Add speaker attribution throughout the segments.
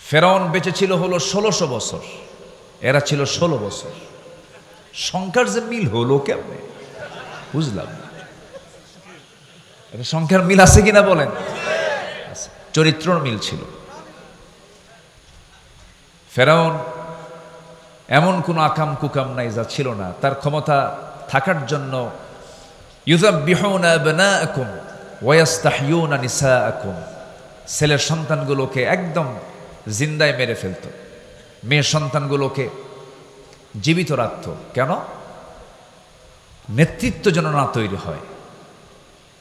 Speaker 1: ফেরাউন বেঁচে ছিল হলো ১৬০০ বছর, এরা ছিল ১৬ বছর। সংখ্যার যে মিল হলো কেমনে বুঝলাম না। এটা সংখ্যার মিল আছে কিনা বলেন? চরিত্রর মিল ছিল। ফেরাউন এমন কোন আকাম কুকাম নাই যা ছিল না। তার ক্ষমতা থাকার জন্য ইউযাব্বিহুনা আবনাআকুম ওয়া ইস্তাহয়ুনা নিসাআকুম, ছেলের সন্তানগুলোকে একদম জিন্দায় মেরে ফেলত, মেয়ের সন্তানগুলোকে জীবিত রাখত। কেন? নেতৃত্ব যেন না তৈরি হয়।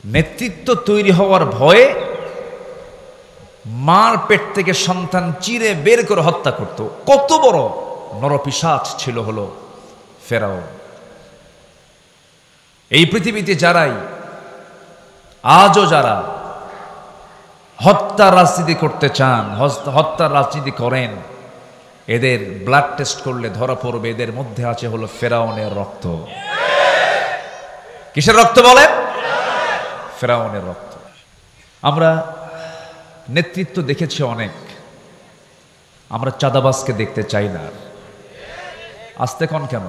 Speaker 1: নেতৃত্ব তৈরি হওয়ার ভয়ে মার পেট থেকে সন্তান চিরে বের করে হত্যা করত। কত বড় নরপিশাচ ছিল হলো ফেরাউন। এই পৃথিবীতে যারাই আজও যারা হত্যার রাজনীতি করতে চান, হত্যার রাজনীতি করেন, এদের ব্লাড টেস্ট করলে ধরা পড়বে এদের মধ্যে আছে হলো ফেরাউনের রক্ত। কিসের রক্ত বলেন? ফেরাউনের রক্ত। আমরা নেতৃত্ব দেখেছি অনেক, আমরা চাঁদাবাজকে দেখতে চাই না। আস্তে কোন কেন?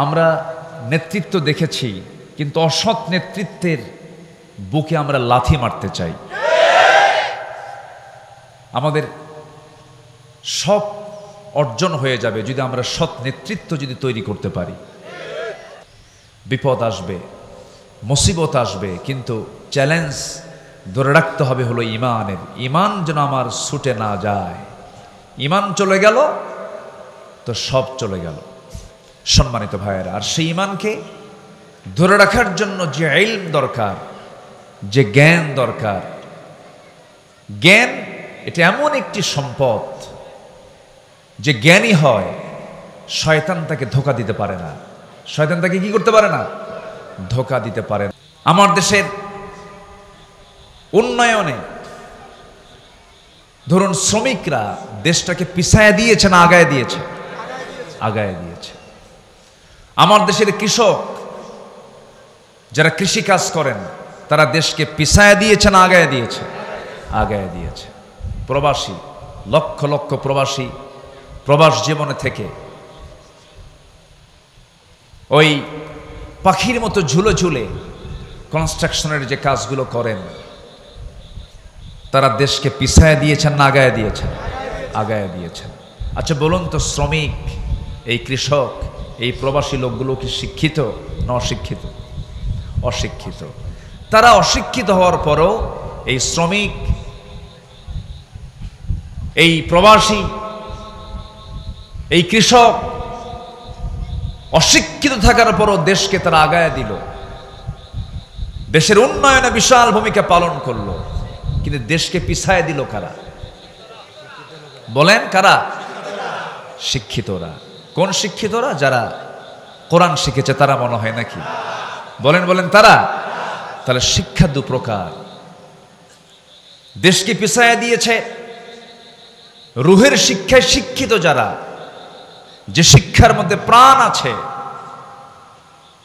Speaker 1: আমরা নেতৃত্ব দেখেছি, কিন্তু অসৎ নেতৃত্বের বুকে আমরা লাথি মারতে চাই। আমাদের সব অর্জন হয়ে যাবে যদি আমরা সৎ নেতৃত্ব যদি তৈরি করতে পারি। বিপদ আসবে, মুসিবত আসবে, কিন্তু চ্যালেঞ্জ ধরে রাখতে হবে হলো ইমানের। ইমান যেন আমার ছুটে না যায়। ইমান চলে গেল তো সব চলে গেল। সম্মানিত ভাইয়েরা, আর সেই ইমানকে ধরে রাখার জন্য যে ইলম দরকার, যে জ্ঞান দরকার, জ্ঞান এটা এমন একটি সম্পদ যে জ্ঞানী হয় শয়তান তাকে ধোঁকা দিতে পারে না। শয়তান তাকে কি করতে পারে না? ধোঁকা দিতে পারে না। আমার দেশের উন্নয়নে ধরুন শ্রমিকরা দেশটাকে পিছায় দিয়েছে না আগায় দিয়েছে? আগায় দিয়েছে। আমার দেশের কৃষক যারা কৃষি কাজ করেন তারা দেশকে পিছায় দিয়েছে না আগায় দিয়েছে? আগায় দিয়েছে। প্রবাসী, লক্ষ লক্ষ প্রবাসী প্রবাস জীবনে থেকে ওই পাখির মতো ঝুলে ঝুলে কনস্ট্রাকশনের যে কাজগুলো করেন, তারা দেশকে পিছায় দিয়েছেন না আগায় দিয়েছেন? আগায় দিয়েছেন। আচ্ছা বলুন তো, শ্রমিক, এই কৃষক, এই প্রবাসী লোকগুলো কি শিক্ষিত না অশিক্ষিত? অশিক্ষিত। তারা অশিক্ষিত হওয়ার পরও এই শ্রমিক, এই প্রবাসী, এই কৃষক অশিক্ষিত থাকার পরও দেশকে তারা আগায় দিল, দেশের উন্নয়নে বিশাল ভূমিকা পালন করলো। কিন্তু দেশকে পিছায় দিল কারা? বলেন কারা? শিক্ষিতরা। কোন শিক্ষিতরা? যারা কোরআন শিখেছে তারা মনে হয় নাকি? বলেন বলেন তারা। তাহলে শিক্ষা দু প্রকার। দেশকে পিছায় দিয়েছে রুহের শিক্ষায় শিক্ষিত যারা, যে শিক্ষার মধ্যে প্রাণ আছে,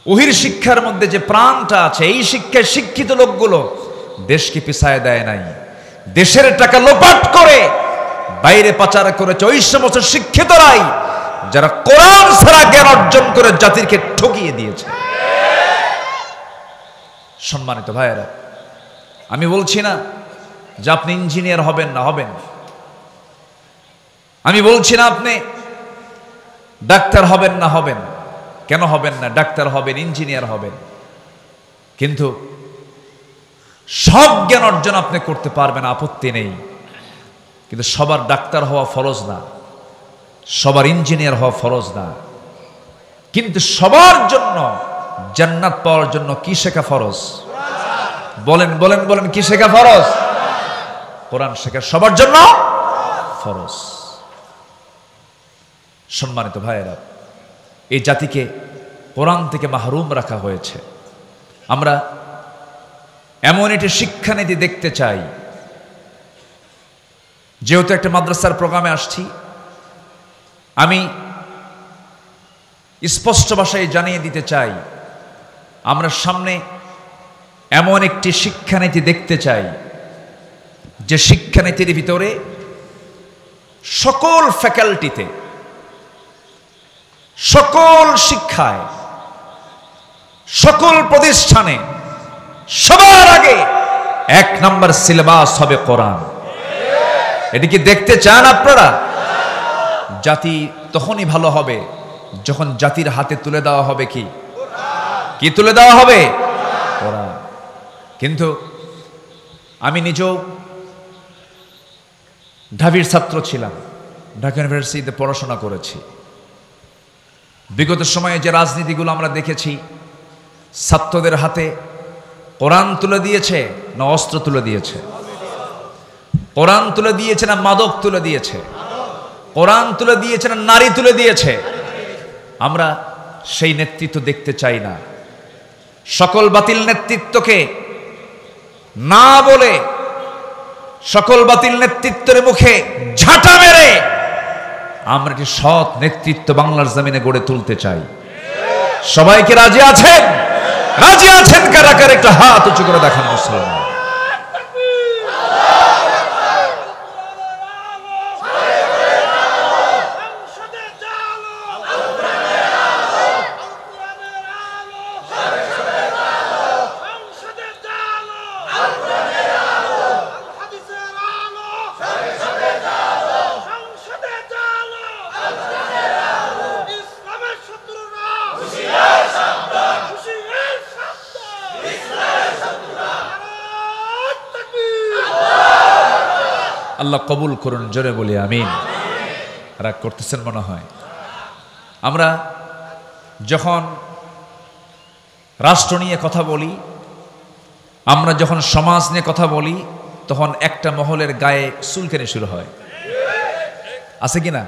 Speaker 1: ওহির শিক্ষার মধ্যে যে প্রাণটা আছে, এই শিক্ষায় শিক্ষিত লোকগুলো দেশকে পিছায় দেয় নাই। দেশের টাকা লোপাট করে বাইরে পাচার করেছে ওই সমস্ত শিক্ষিতরাই যারা কোরআন ছাড়া জ্ঞান অর্জন করে জাতিকে ঠকিয়ে দিয়েছে। সম্মানিত ভাইয়েরা, আমি বলছি না যে আপনি ইঞ্জিনিয়ার হবেন না, হবেন। আমি বলছি না আপনি ডাক্তার হবেন না, হবেন। কেন হবেন না? ডাক্তার হবেন, ইঞ্জিনিয়ার হবেন, কিন্তু সব জ্ঞান অর্জন আপনি করতে পারবেন, আপত্তি নেই। কিন্তু সবার ডাক্তার হওয়া ফরজ না, সবার ইঞ্জিনিয়ার হওয়া ফরজ না। কিন্তু সবার জন্য জান্নাত পাওয়ার জন্য কি শেখা ফরজ? বলেন বলেন বলেন, কি শেখা ফরজ? কোরআন শেখা সবার জন্য ফরজ। সম্মানিত ভাইয়েরা, এই জাতিকে কোরআন থেকে মাহরুম রাখা হয়েছে। আমরা এমন একটি শিক্ষানীতি দেখতে চাই, যেহেতু একটা মাদ্রাসার প্রোগ্রামে আসছি, আমি স্পষ্ট ভাষায় জানিয়ে দিতে চাই, আমরা সামনে এমন একটি শিক্ষানীতি দেখতে চাই যে শিক্ষানীতির ভিতরে সকল ফ্যাকাল্টিতে, সকল শিক্ষায়, সকল প্রতিষ্ঠানে সবার আগে 1 নম্বর সিলেবাস হবে কোরআন। এটি কি দেখতে চান আপনারা? জাতি তখনই ভালো হবে যখন জাতির হাতে তুলে দেওয়া হবে কি তুলে দেওয়া হবে? কোরআন। কিন্তু আমি নিজেও ঢাবির ছাত্র ছিলাম, ঢাকা ইউনিভার্সিটিতে পড়াশোনা করেছি। বিগত সময়ে যে রাজনীতিগুলো আমরা দেখেছি, ছাত্রদের হাতে কোরআন তুলে দিয়েছে না অস্ত্র তুলে দিয়েছে? কোরআন তুলে দিয়েছে না মাদক তুলে দিয়েছে? কোরআন তুলে দিয়েছে না নারী তুলে দিয়েছে? আমরা সেই নেতৃত্ব দেখতে চাই না। সকল বাতিল নেতৃত্বকে না বলে, সকল বাতিল নেতৃত্বের মুখে ঝাঁটা মেরে আমরা একটি সৎ নেতৃত্ব বাংলার জমিনে গড়ে তুলতে চাই। সবাইকে রাজি আছেন? রাজি আছেন কারা কারা? একটা হাত উঁচু করে দেখান মুসলমান। আল্লাহ কবুল করুন, জোরে বলি আমিন। রাগ করতেছেন মনে হয়। আমরা যখন রাষ্ট্র নিয়ে কথা বলি, আমরা যখন সমাজ নিয়ে কথা বলি, তখন একটা মহলের গায়ে চুলকানি শুরু হয়, আছে কিনা?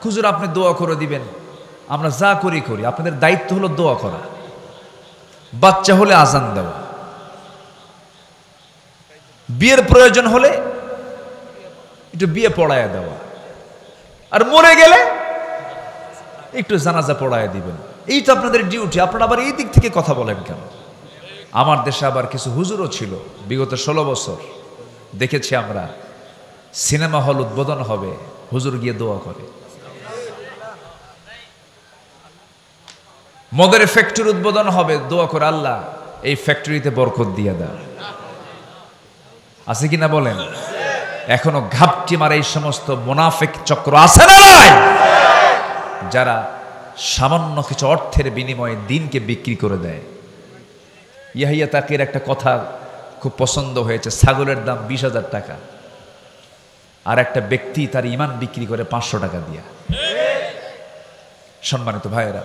Speaker 1: হুজুর আপনি দোয়া করে দিবেন। আমরা যা করি, আপনাদের দায়িত্ব হলো দোয়া করা, বাচ্চা হলে আজান দেওয়া, বিয়ের প্রয়োজন হলে একটু বিয়ে পড়ায় দেওয়া, আর মরে গেলে একটু জানাজা পড়ায় দিবেন। এই তো আপনাদের ডিউটি। আপনারা আবার এই দিক থেকে কথা বলেন কেন? আমার দেশে আবার কিছু হুজুরও ছিল, বিগত 16 বছর দেখেছি আমরা, সিনেমা হল উদ্বোধন হবে, হুজুর গিয়ে দোয়া করে। মদের ফ্যাক্টরি উদ্বোধন হবে, দোয়া করে আল্লাহ এই ফ্যাক্টরিতে বরকত দিয়ে দাও। আছে কিনা বলেন? এখনো ঘাপটি মারে এই সমস্ত মুনাফিক চক্র আছে না নাই? যারা সামান্য কিছু অর্থের বিনিময়ে দিনকে বিক্রি করে দেয়। ইয়াহিয়া তাকির একটা কথা খুব পছন্দ হয়েছে, ছাগলের দাম 20,000 টাকা, আর একটা ব্যক্তি তার ইমান বিক্রি করে 500 টাকা দিয়া। সম্মানিত ভাইয়েরা,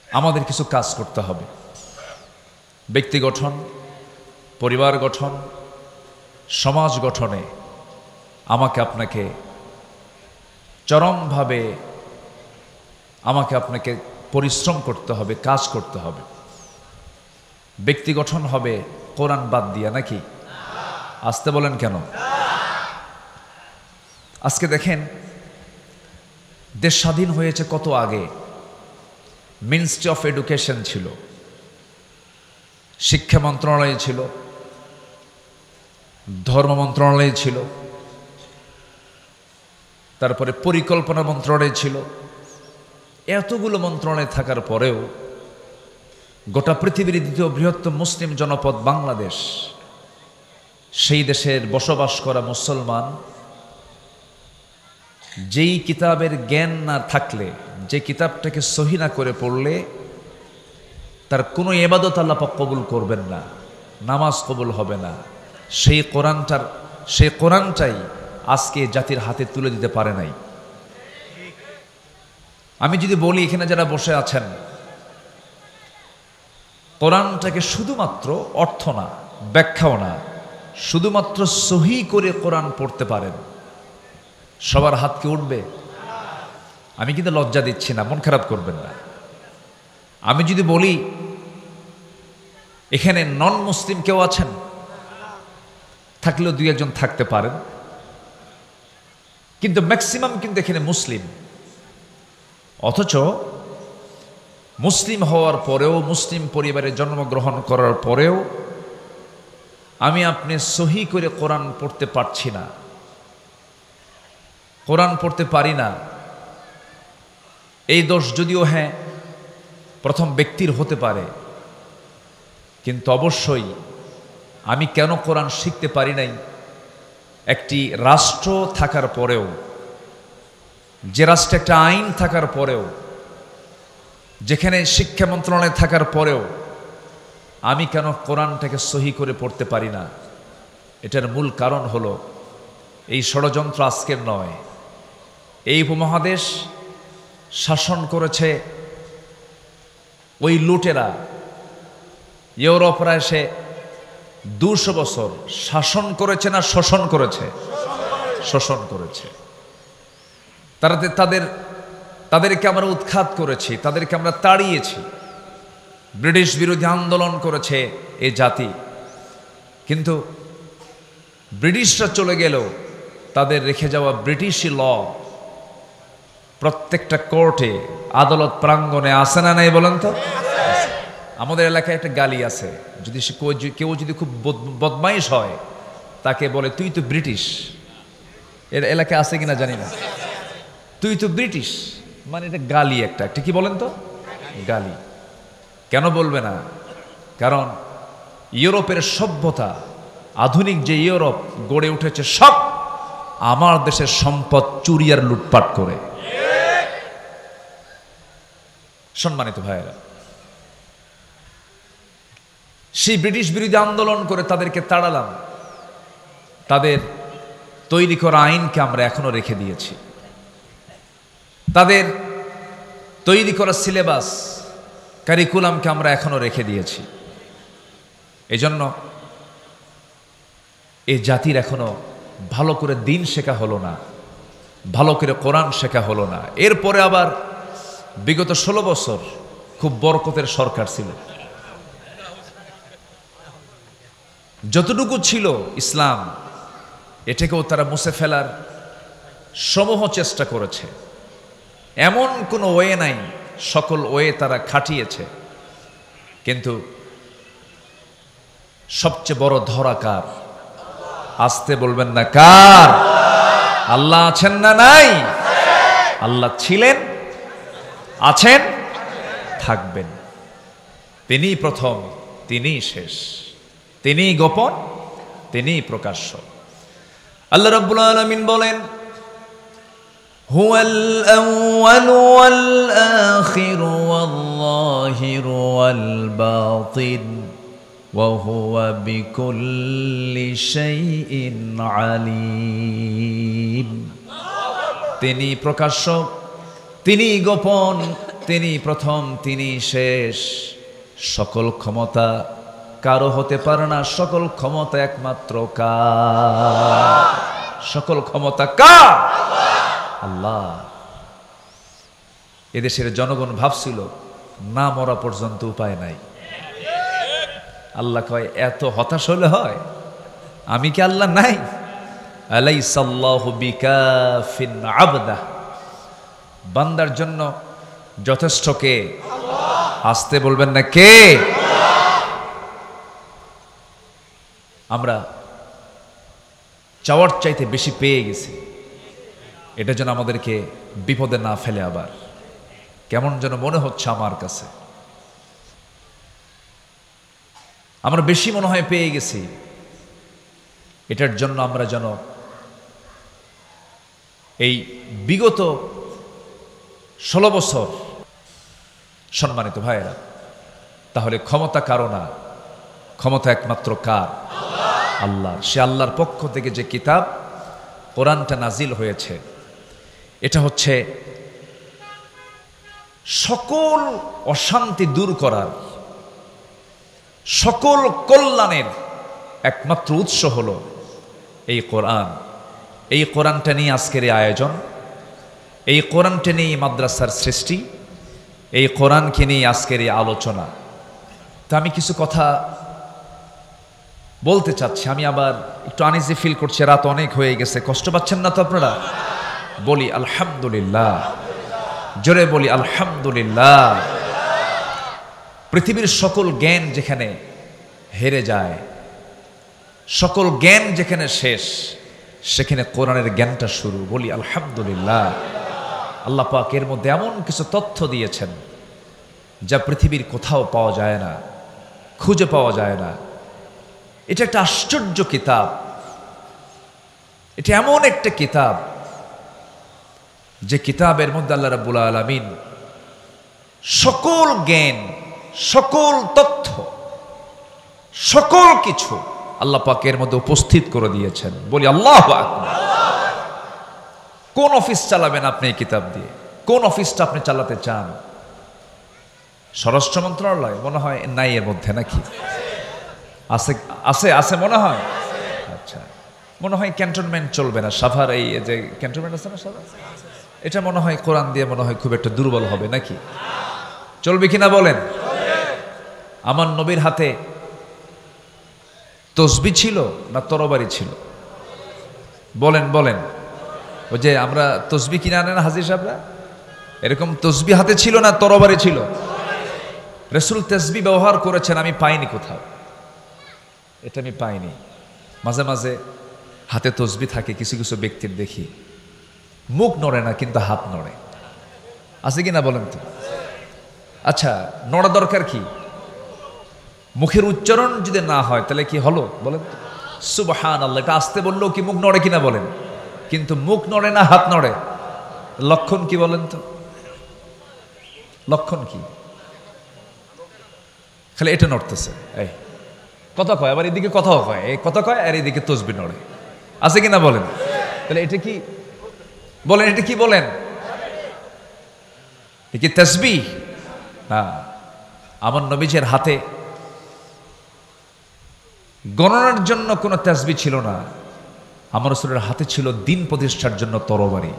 Speaker 1: আমাদের কিছু কাজ করতে হবে। ব্যক্তি গঠন, পরিবার গঠন, সমাজ গঠনে আমাকে আপনাকে চরমভাবে আপনাকে পরিশ্রম করতে হবে, কাজ করতে হবে। ব্যক্তি গঠন হবে কোরআন বাদ দিয়া, নাকি? আসতে বলেন কেন? আজকে দেখেন, দেশ স্বাধীন হয়েছে কত আগে। মিনিস্ট্রি অফ এডুকেশন ছিল, শিক্ষা মন্ত্রণালয় ছিল, ধর্ম মন্ত্রণালয় ছিল, তারপরে পরিকল্পনা মন্ত্রণালয় ছিল। এতগুলো মন্ত্রণালয় থাকার পরেও গোটা পৃথিবীর দ্বিতীয় বৃহত্তম মুসলিম জনপদ বাংলাদেশ, সেই দেশের বসবাস করা মুসলমান যেই কিতাবের জ্ঞান না থাকলে, যে কিতাবটাকে সহি না করে পড়লে তার কোনো ইবাদত আল্লাহ পাক কবুল করবেন না, নামাজ কবুল হবে না। সেই কোরআনটাই আজকে জাতির হাতে তুলে দিতে পারে নাই। আমি যদি বলি, এখানে যারা বসে আছেন, কোরআনটাকে শুধুমাত্র অর্থ না, ব্যাখ্যাও না, শুধুমাত্র সহি করে কোরআন পড়তে পারেন, সবার হাত কি উঠবে? আমি কিন্তু লজ্জা দিচ্ছি না, মন খারাপ করবেন না। আমি যদি বলি এখানে নন মুসলিম কেউ আছেন, থাকলেও 2-1 থাকতে পারেন, কিন্তু ম্যাক্সিমাম কিন্তু এখানে মুসলিম। অথচ মুসলিম হওয়ার পরেও, মুসলিম পরিবারে জন্মগ্রহণ করার পরেও আমি আপনি সহি করে কোরআন পড়তে পারছি না। কোরআন পড়তে পারি না, এই দোষ যদিও হ্যাঁ প্রথম ব্যক্তির হতে পারে, কিন্তু অবশ্যই আমি কেন কোরআন শিখতে পারি নাই, একটি রাষ্ট্র থাকার পরেও, যে রাষ্ট্রে একটা আইন থাকার পরেও, যেখানে শিক্ষা মন্ত্রণালয় থাকার পরেও আমি কেন কোরআনটাকে সহি করে পড়তে পারি না? এটার মূল কারণ হলো এই ষড়যন্ত্র আজকের নয়। এই উপমহাদেশ শাসন করেছে ওই লুটেরা। ইউরোপরা এসে 200 বছর শাসন করেছে না শোষণ করেছে? শোষণ করেছে। তাদেরকে আমরা উৎখাত করেছি, তাদেরকে আমরা তাড়িয়েছি। ব্রিটিশ বিরোধী আন্দোলন করেছে এই জাতি, কিন্তু ব্রিটিশরা চলে গেলেও তাদের রেখে যাওয়া ব্রিটিশি ল প্রত্যেকটা কোর্টে, আদালত প্রাঙ্গণে আছে না নাই বলেন তো? আমাদের এলাকায় একটা গালি আছে, যদি কেউ যদি খুব বদমাইশ হয় তাকে বলে তুই তো ব্রিটিশ। এর এলাকায় আছে কিনা জানি না। তুই তো ব্রিটিশ মানে এটা গালি, একটা কি বলেন তো? গালি। কেন বলবে না? কারণ ইউরোপের সভ্যতা, আধুনিক যে ইউরোপ গড়ে উঠেছে, সব আমার দেশের সম্পদ চুরি আর লুটপাট করে। সম্মানিত ভাইয়েরা, সেই ব্রিটিশ বিরোধী আন্দোলন করে তাদেরকে তাড়ালাম। তাদের তৈরি করা আইনকে আমরা এখনো রেখে দিয়েছি। তাদের তৈরি করা সিলেবাস, কারিকুলামকে আমরা এখনো রেখে দিয়েছি। এজন্য এই জাতির এখনো ভালো করে দিন শেখা হলো না, ভালো করে কোরআন শেখা হলো না। এরপরে আবার বিগত 16 বছর খুব বরকতের সরকার ছিল। যতটুকু ছিল ইসলাম, এটাকেও তারা মুছে ফেলার সমূহ চেষ্টা করেছে। এমন কোনো ওয়ে নাই, সকল ওয়ে তারা খাটিয়েছে। কিন্তু সবচেয়ে বড় ধরা কার? আসতে বলবেন না কার? আল্লাহ আছেন না নাই? আল্লাহ ছিলেন, আছেন, থাকবেন। তিনিই প্রথম, তিনিই শেষ, তিনিই গোপন, তিনিই প্রকাশ্য। আল্লাহ রাব্বুল আলামিন বলেন, হুয়াল আউয়ালু ওয়াল আখিরু ওয়াল যাহিরু ওয়াল বাতিন ওয়া হুয়া বিকুল্লি শাইইন আলীম। তিনি প্রকাশ্য, তিনি গোপন, তিনি প্রথম, তিনি শেষ। সকল ক্ষমতা কারো হতে পারে না, সকল ক্ষমতা একমাত্র কার? সকল ক্ষমতা কার? আল্লাহ। এদেশের জনগণ ভাবছিল না মরা পর্যন্ত উপায় নাই। আল্লাহ কয় এত হতাশ হলে হয়? আমি কি আল্লাহ নাই? আলাইসাল্লাহু বিকাফিন আবদা। বান্দার জন্য যথেষ্ট কে? আসতে বলবেন না কে? আমরা চাওয়ার চাইতে বেশি পেয়ে গেছি। এটা যেন আমাদেরকে বিপদে না ফেলে। আবার কেমন যেন মনে হচ্ছে আমার কাছে, আমরা বেশি মনে হয় পেয়ে গেছি। এটার জন্য আমরা যেন এই বিগত 16 বছর, সম্মানিত ভাইয়েরা, তাহলে ক্ষমতা কারো না, ক্ষমতা একমাত্র কার? আল্লাহ। সে আল্লাহর পক্ষ থেকে যে কিতাব কোরআনটা নাজিল হয়েছে, এটা হচ্ছে সকল অশান্তি দূর করার, সকল কল্যাণের একমাত্র উৎস হলো এই কোরআন। এই কোরআনটা নিয়ে আজকের এই আয়োজন, এই কোরআনটা নিয়ে মাদ্রাসার সৃষ্টি, এই কোরআনকে নিয়ে আজকের এই আলোচনা। তা আমি কিছু কথা বলতে চাচ্ছি। আমি আবার একটু আনইজি ফিল করছি, রাত অনেক হয়ে গেছে। কষ্ট পাচ্ছেন না তো আপনারা? বলি আলহামদুলিল্লাহ, জোরে বলি আলহামদুলিল্লাহ। পৃথিবীর সকল জ্ঞান যেখানে হেরে যায়, সকল জ্ঞান যেখানে শেষ, সেখানে কোরআনের জ্ঞানটা শুরু। বলি আলহামদুলিল্লাহ। আল্লাহ পাক এর মধ্যে এমন কিছু তথ্য দিয়েছেন যা পৃথিবীর কোথাও পাওয়া যায় না, খুঁজে পাওয়া যায় না। এটা একটা আশ্চর্য কিতাব। এটা এমন একটা কিতাব যে কিতাবের মধ্যে আল্লাহ রাব্বুল আলামিন সকল জ্ঞান, সকল তথ্য, সকল কিছু আল্লাহ পাকের মধ্যে উপস্থিত করে দিয়েছেন। বলি আল্লাহু আকবার। কোন অফিস চালাবেন আপনি এই কিতাব দিয়ে? কোন অফিসটা আপনি চালাতে চান? স্বরাষ্ট্র মন্ত্রণালয় মনে হয় নাই এর মধ্যে, নাকি আছে? আছে আছে মনে হয়। আচ্ছা, মনে হয় ক্যান্টনমেন্ট চলবে না, সাভার এই যে ক্যান্টনমেন্ট আছে না সাভার, এটা মনে হয় কোরআন দিয়ে মনে হয় খুব একটা দুর্বল হবে, নাকি? চলবে কিনা বলেন? আমার নবীর হাতে তসবি ছিল না তরবারি ছিল? বলেন বলেন। ওই যে আমরা তসবি কিনে আনেন হাজির সাহেবরা, এরকম তসবি হাতে ছিল না তরবারি ছিল? রাসূল তসবি ব্যবহার করেছেন, আমি পাইনি কোথাও, এটা আমি পাইনি। মাঝে মাঝে হাতে তসবি থাকে কিছু কিছু ব্যক্তির, দেখি মুখ নড়ে না কিন্তু হাত নড়ে, আছে কিনা বলেন তো? আচ্ছা, নড়া দরকার কি? মুখের উচ্চারণ যদি না হয় তাহলে কি হলো বলেন তো? সুবহানাল্লাহ, এটা আসতে বললেও কি মুখ নড়ে কিনা বলেন? কিন্তু মুখ নড়ে না, হাত নড়ে। লক্ষণ কি বলেন তো? লক্ষণ কি? খালি এটা নড়তেছে, এই কথা কয়, আবার এদিকে কথাও কয়, এই কথা কয় আর এদিকে তসবি নড়ে, আছে কিনা বলেন? তাহলে এটা কি বলেন? এটা কি বলেন? এটা কি তাসবিহ? হ্যাঁ। আমার নবীজির হাতে গণনার জন্য কোনো তাসবিহ ছিল না, আমার রাসূলের হাতে ছিল দিন প্রতিষ্ঠার জন্য তরবারি।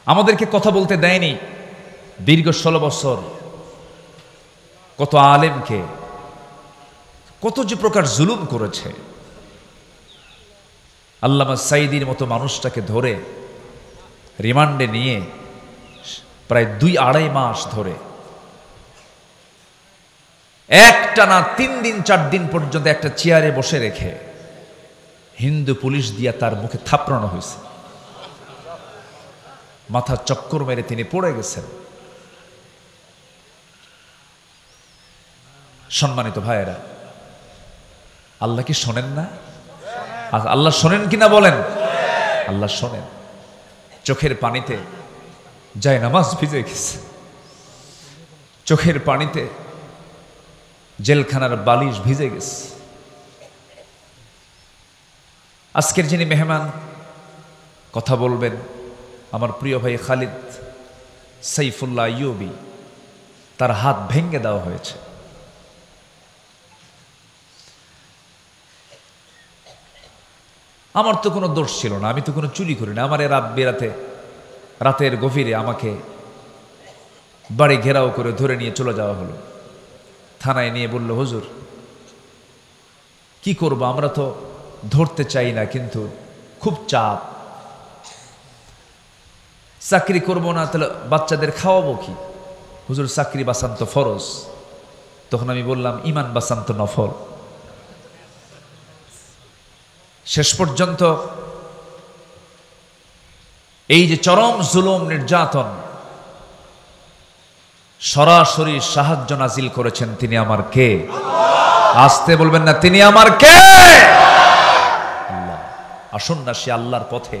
Speaker 1: আমাদেরকে কথা বলতে দেয়নি দীর্ঘ 16 বছর। কত আলেমকে কত যে প্রকার জুলুম করেছে। আল্লামা সাইদির মতো মানুষটাকে ধরে রিমান্ডে নিয়ে প্রায় 2-2.5 মাস ধরে একটানা 3 দিন 4 দিন পর্যন্ত একটা চেয়ারে বসে রেখে হিন্দু পুলিশ দিয়া তার মুখে থাপড়ানো হয়েছে। মাথা চক্কর মেরে তিনি পড়ে গেছেন। সম্মানিত ভাইয়েরা, আল্লাহ কি শোনেন না? আল্লাহ শোনেন কিনা বলেন? আল্লাহ শোনেন। চোখের পানিতে যায় নামাজ ভিজে গেছে, চোখের পানিতে জেলখানার বালিশ ভিজে গেছে। আজকের যিনি মেহমান কথা বলবেন, আমার প্রিয় ভাই খালিদ সাইফুল্লাহ আইয়ুবী, তার হাত ভেঙে দেওয়া হয়েছে। আমার তো কোনো দোষ ছিল না, আমি তো কোনো চুরি করি না। আমার রাতের গভীরে আমাকে বাড়ি ঘেরাও করে ধরে নিয়ে চলে যাওয়া হলো। থানায় নিয়ে বলল, হুজুর কি করব, আমরা তো ধরতে চাই না কিন্তু খুব চাপ, চাকরি করব না তাহলে বাচ্চাদের খাওয়াবো কি? হুজুর চাকরি বাঁচান তো ফরজ। তখন আমি বললাম, ইমান বাঁচান তো নফল। শেষ পর্যন্ত এই যে চরম জুলুম নির্যাতন, সরাসরি সাহায্য নাজিল করেছেন তিনি আমার কে? আসতে বলবেন না, তিনি আমার কে? আল্লাহ। আসুন না সে আল্লাহর পথে,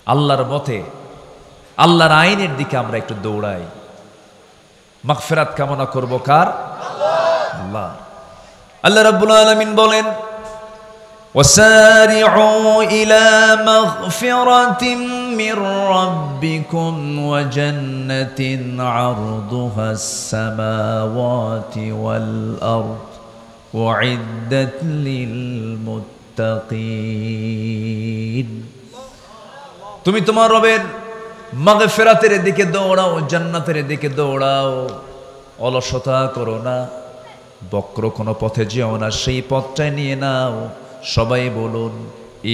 Speaker 1: আল্লাহর মতে, আল্লাহর আইনের দিকে আমরা একটু দৌড়াই। মাগফিরাত কামনা করব কার? আল্লাহ। আল্লাহ রাব্বুল আলামিন বলেন, وسارعوا إلى مغفرة من ربكم وجنة عرضها السماوات والأرض وعدت للمتقين। তুমি তোমার রবের মাগফিরাতের দিকে দৌড়াও, জান্নাতের দিকে দৌড়াও, অলসতা করো না, বক্র কোনো পথে যেও না, সেই পথটাই নিয়ে নাও। সবাই বলুন,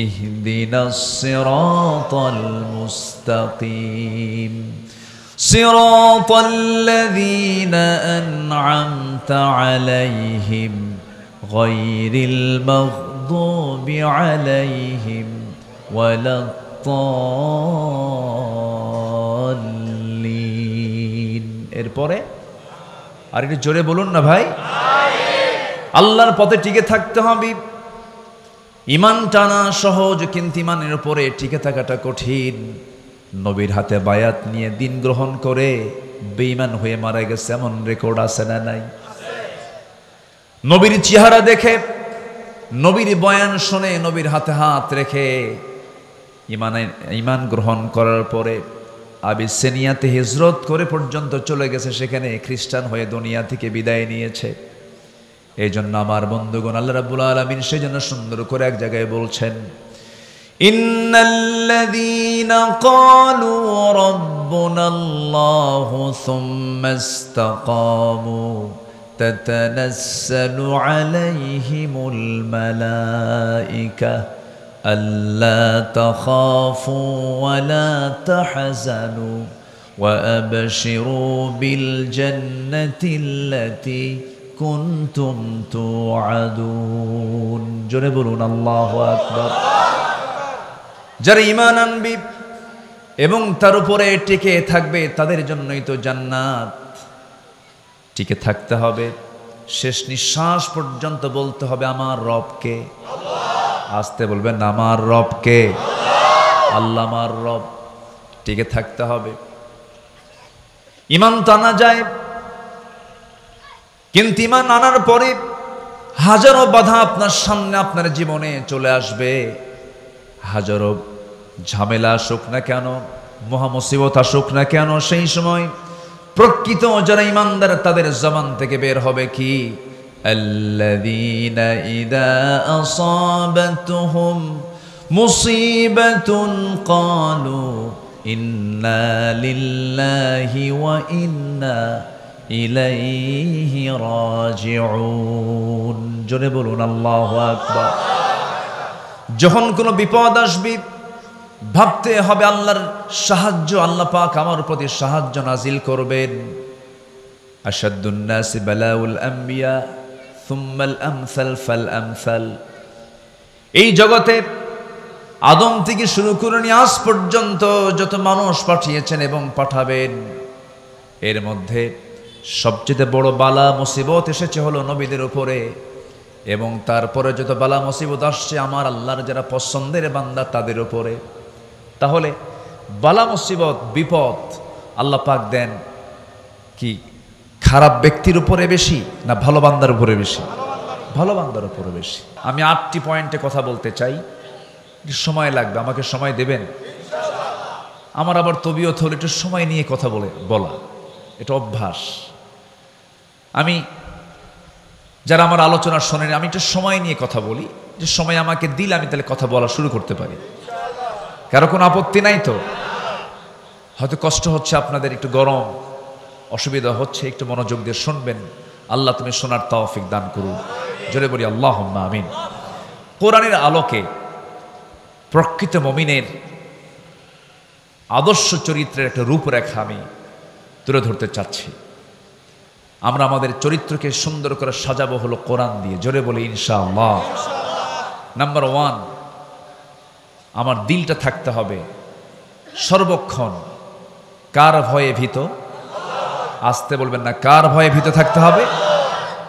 Speaker 1: ইহদিনাস সিরাতাল মুস্তাকিম সিরাতাল্লাযীনা আন'আমতা আলাইহিম গায়রিল মাগদুবি মাগদুবি আলাইহিম ওয়ালাদ-দাল্লিন। এরপরে আর একটু জোরে বলুন না ভাই। আল্লাহর পথে টিকে থাকতে হবে। ঈমান টানা সহজ, কিন্তু ঈমানের উপরে টিকে থাকাটা কঠিন। নবীর হাতে বায়াত নিয়ে দিন গ্রহণ করে বেঈমান হয়ে মারা গেছে এমন রেকর্ড আছে না নাই? নবীর চেহারা দেখে, নবীর বয়ান শুনে, নবীর হাতে হাত রেখে ঈমান গ্রহণ করার পরে আবিসিনিয়াতে হিজরত করে পর্যন্ত চলে গেছে, সেখানে খ্রিস্টান হয়ে দুনিয়া থেকে বিদায় নিয়েছে। এই জন্য আমার বন্ধুগণ, আল্লাহ রাব্বুল আলামিন সেই জন্য সুন্দর করে এক জায়গায় বলছেন, ইন্নাল্লাযীনা ক্বালু রাব্বুনাল্লাহু সুম্মা ইসতাকামু তাতানাজ্জালু আলাইহিমুল মালায়েকা আল্লা তাখাফু ওয়া লা তাহজানু ওয়া আবশিরু বিল জান্নাতিল্লাতী কুনতুম তুআদুন। জোরে বলুন আল্লাহু আকবার। যারা ঈমান আনবে এবং তার উপরে টিকে থাকবে তাদের জন্যই তো জান্নাত। টিকে থাকতে হবে, শেষ নিঃশ্বাস পর্যন্ত বলতে হবে আমার রবকে। আসতে বলবেন আমার রবকে, আল্লাহ আমার রব। টিকে থাকতে হবে। ঈমান তো আনা যায়, কিন্তু ঈমান আনার পরে হাজারো বাধা আপনার সামনে আপনার জীবনে চলে আসবে। হাজারো ঝামেলা আসুক না কেন, মহামুসিবত আসুক না কেন, সেই সময় প্রকৃত যারা ঈমানদার তাদের জবান থেকে বের হবে কি, আল্লাযীনা ইযা আসাবাতুহুম মুসিবাতুন ক্বালু ইন্না লিল্লাহি ওয়া ইন্না ইলাইহি রাজিউন। জোরে বলুন আল্লাহু আকবার। যখন কোনো বিপদ আসবে ভাবতে হবে আল্লাহর সাহায্য, আল্লাহ পাক আমার প্রতি সাহায্য নাজিল করবেন। আশাদ্দুন নাসি বালাউল আম্বিয়া সুম্মাল আমসাল ফাল আমসাল। এই জগতে আদম থেকে শুরু করে নিয়ে আজ পর্যন্ত যত মানুষ পাঠিয়েছেন এবং পাঠাবেন, এর মধ্যে সবচেয়ে বড় বালা মুসিবত এসেছে হলো নবীদের উপরে, এবং তারপরে যত বালা মুসিবত আসছে আমার আল্লাহর যারা পছন্দের বান্দা তাদের উপরে। তাহলে বালা মুসিবত বিপদ আল্লাহ পাক দেন কি খারাপ ব্যক্তির উপরে বেশি না ভালো বান্দার উপরে বেশি? ভালো বান্দার উপরে বেশি। আমি 8টি পয়েন্টে কথা বলতে চাই, সময় লাগবে, আমাকে সময় দেবেন? আমার আবার তবিয়ত হলো একটু সময় নিয়ে কথা বলা, এটা অভ্যাস। আমি যারা আমার আলোচনা শোনেন, আমি একটু সময় নিয়ে কথা বলি, যে সময় আমাকে দিলে আমি তাহলে কথা বলা শুরু করতে পারি। কারো কোনো আপত্তি নাই তো? হয়তো কষ্ট হচ্ছে আপনাদের, একটু গরম, অসুবিধা হচ্ছে, একটু মনোযোগ দিয়ে শুনবেন। আল্লাহ তুমি শোনার তৌফিক দান করুন। জোরে বলি আল্লাহুম্মা আমিন। কোরআনের আলোকে প্রকৃত মুমিনের আদর্শ চরিত্রের একটা রূপরেখা আমি তুলে ধরতে চাচ্ছি। আমরা আমাদের চরিত্রকে সুন্দর করে সাজাবো হলো কোরআন দিয়ে। জোরে বলি ইনশাআল্লাহ। নাম্বার 1, আমার দিলটা থাকতে হবে সর্বক্ষণ কার ভয়ে ভীত? আসতে বলবেন না, কার ভয়ে ভীত থাকতে হবে?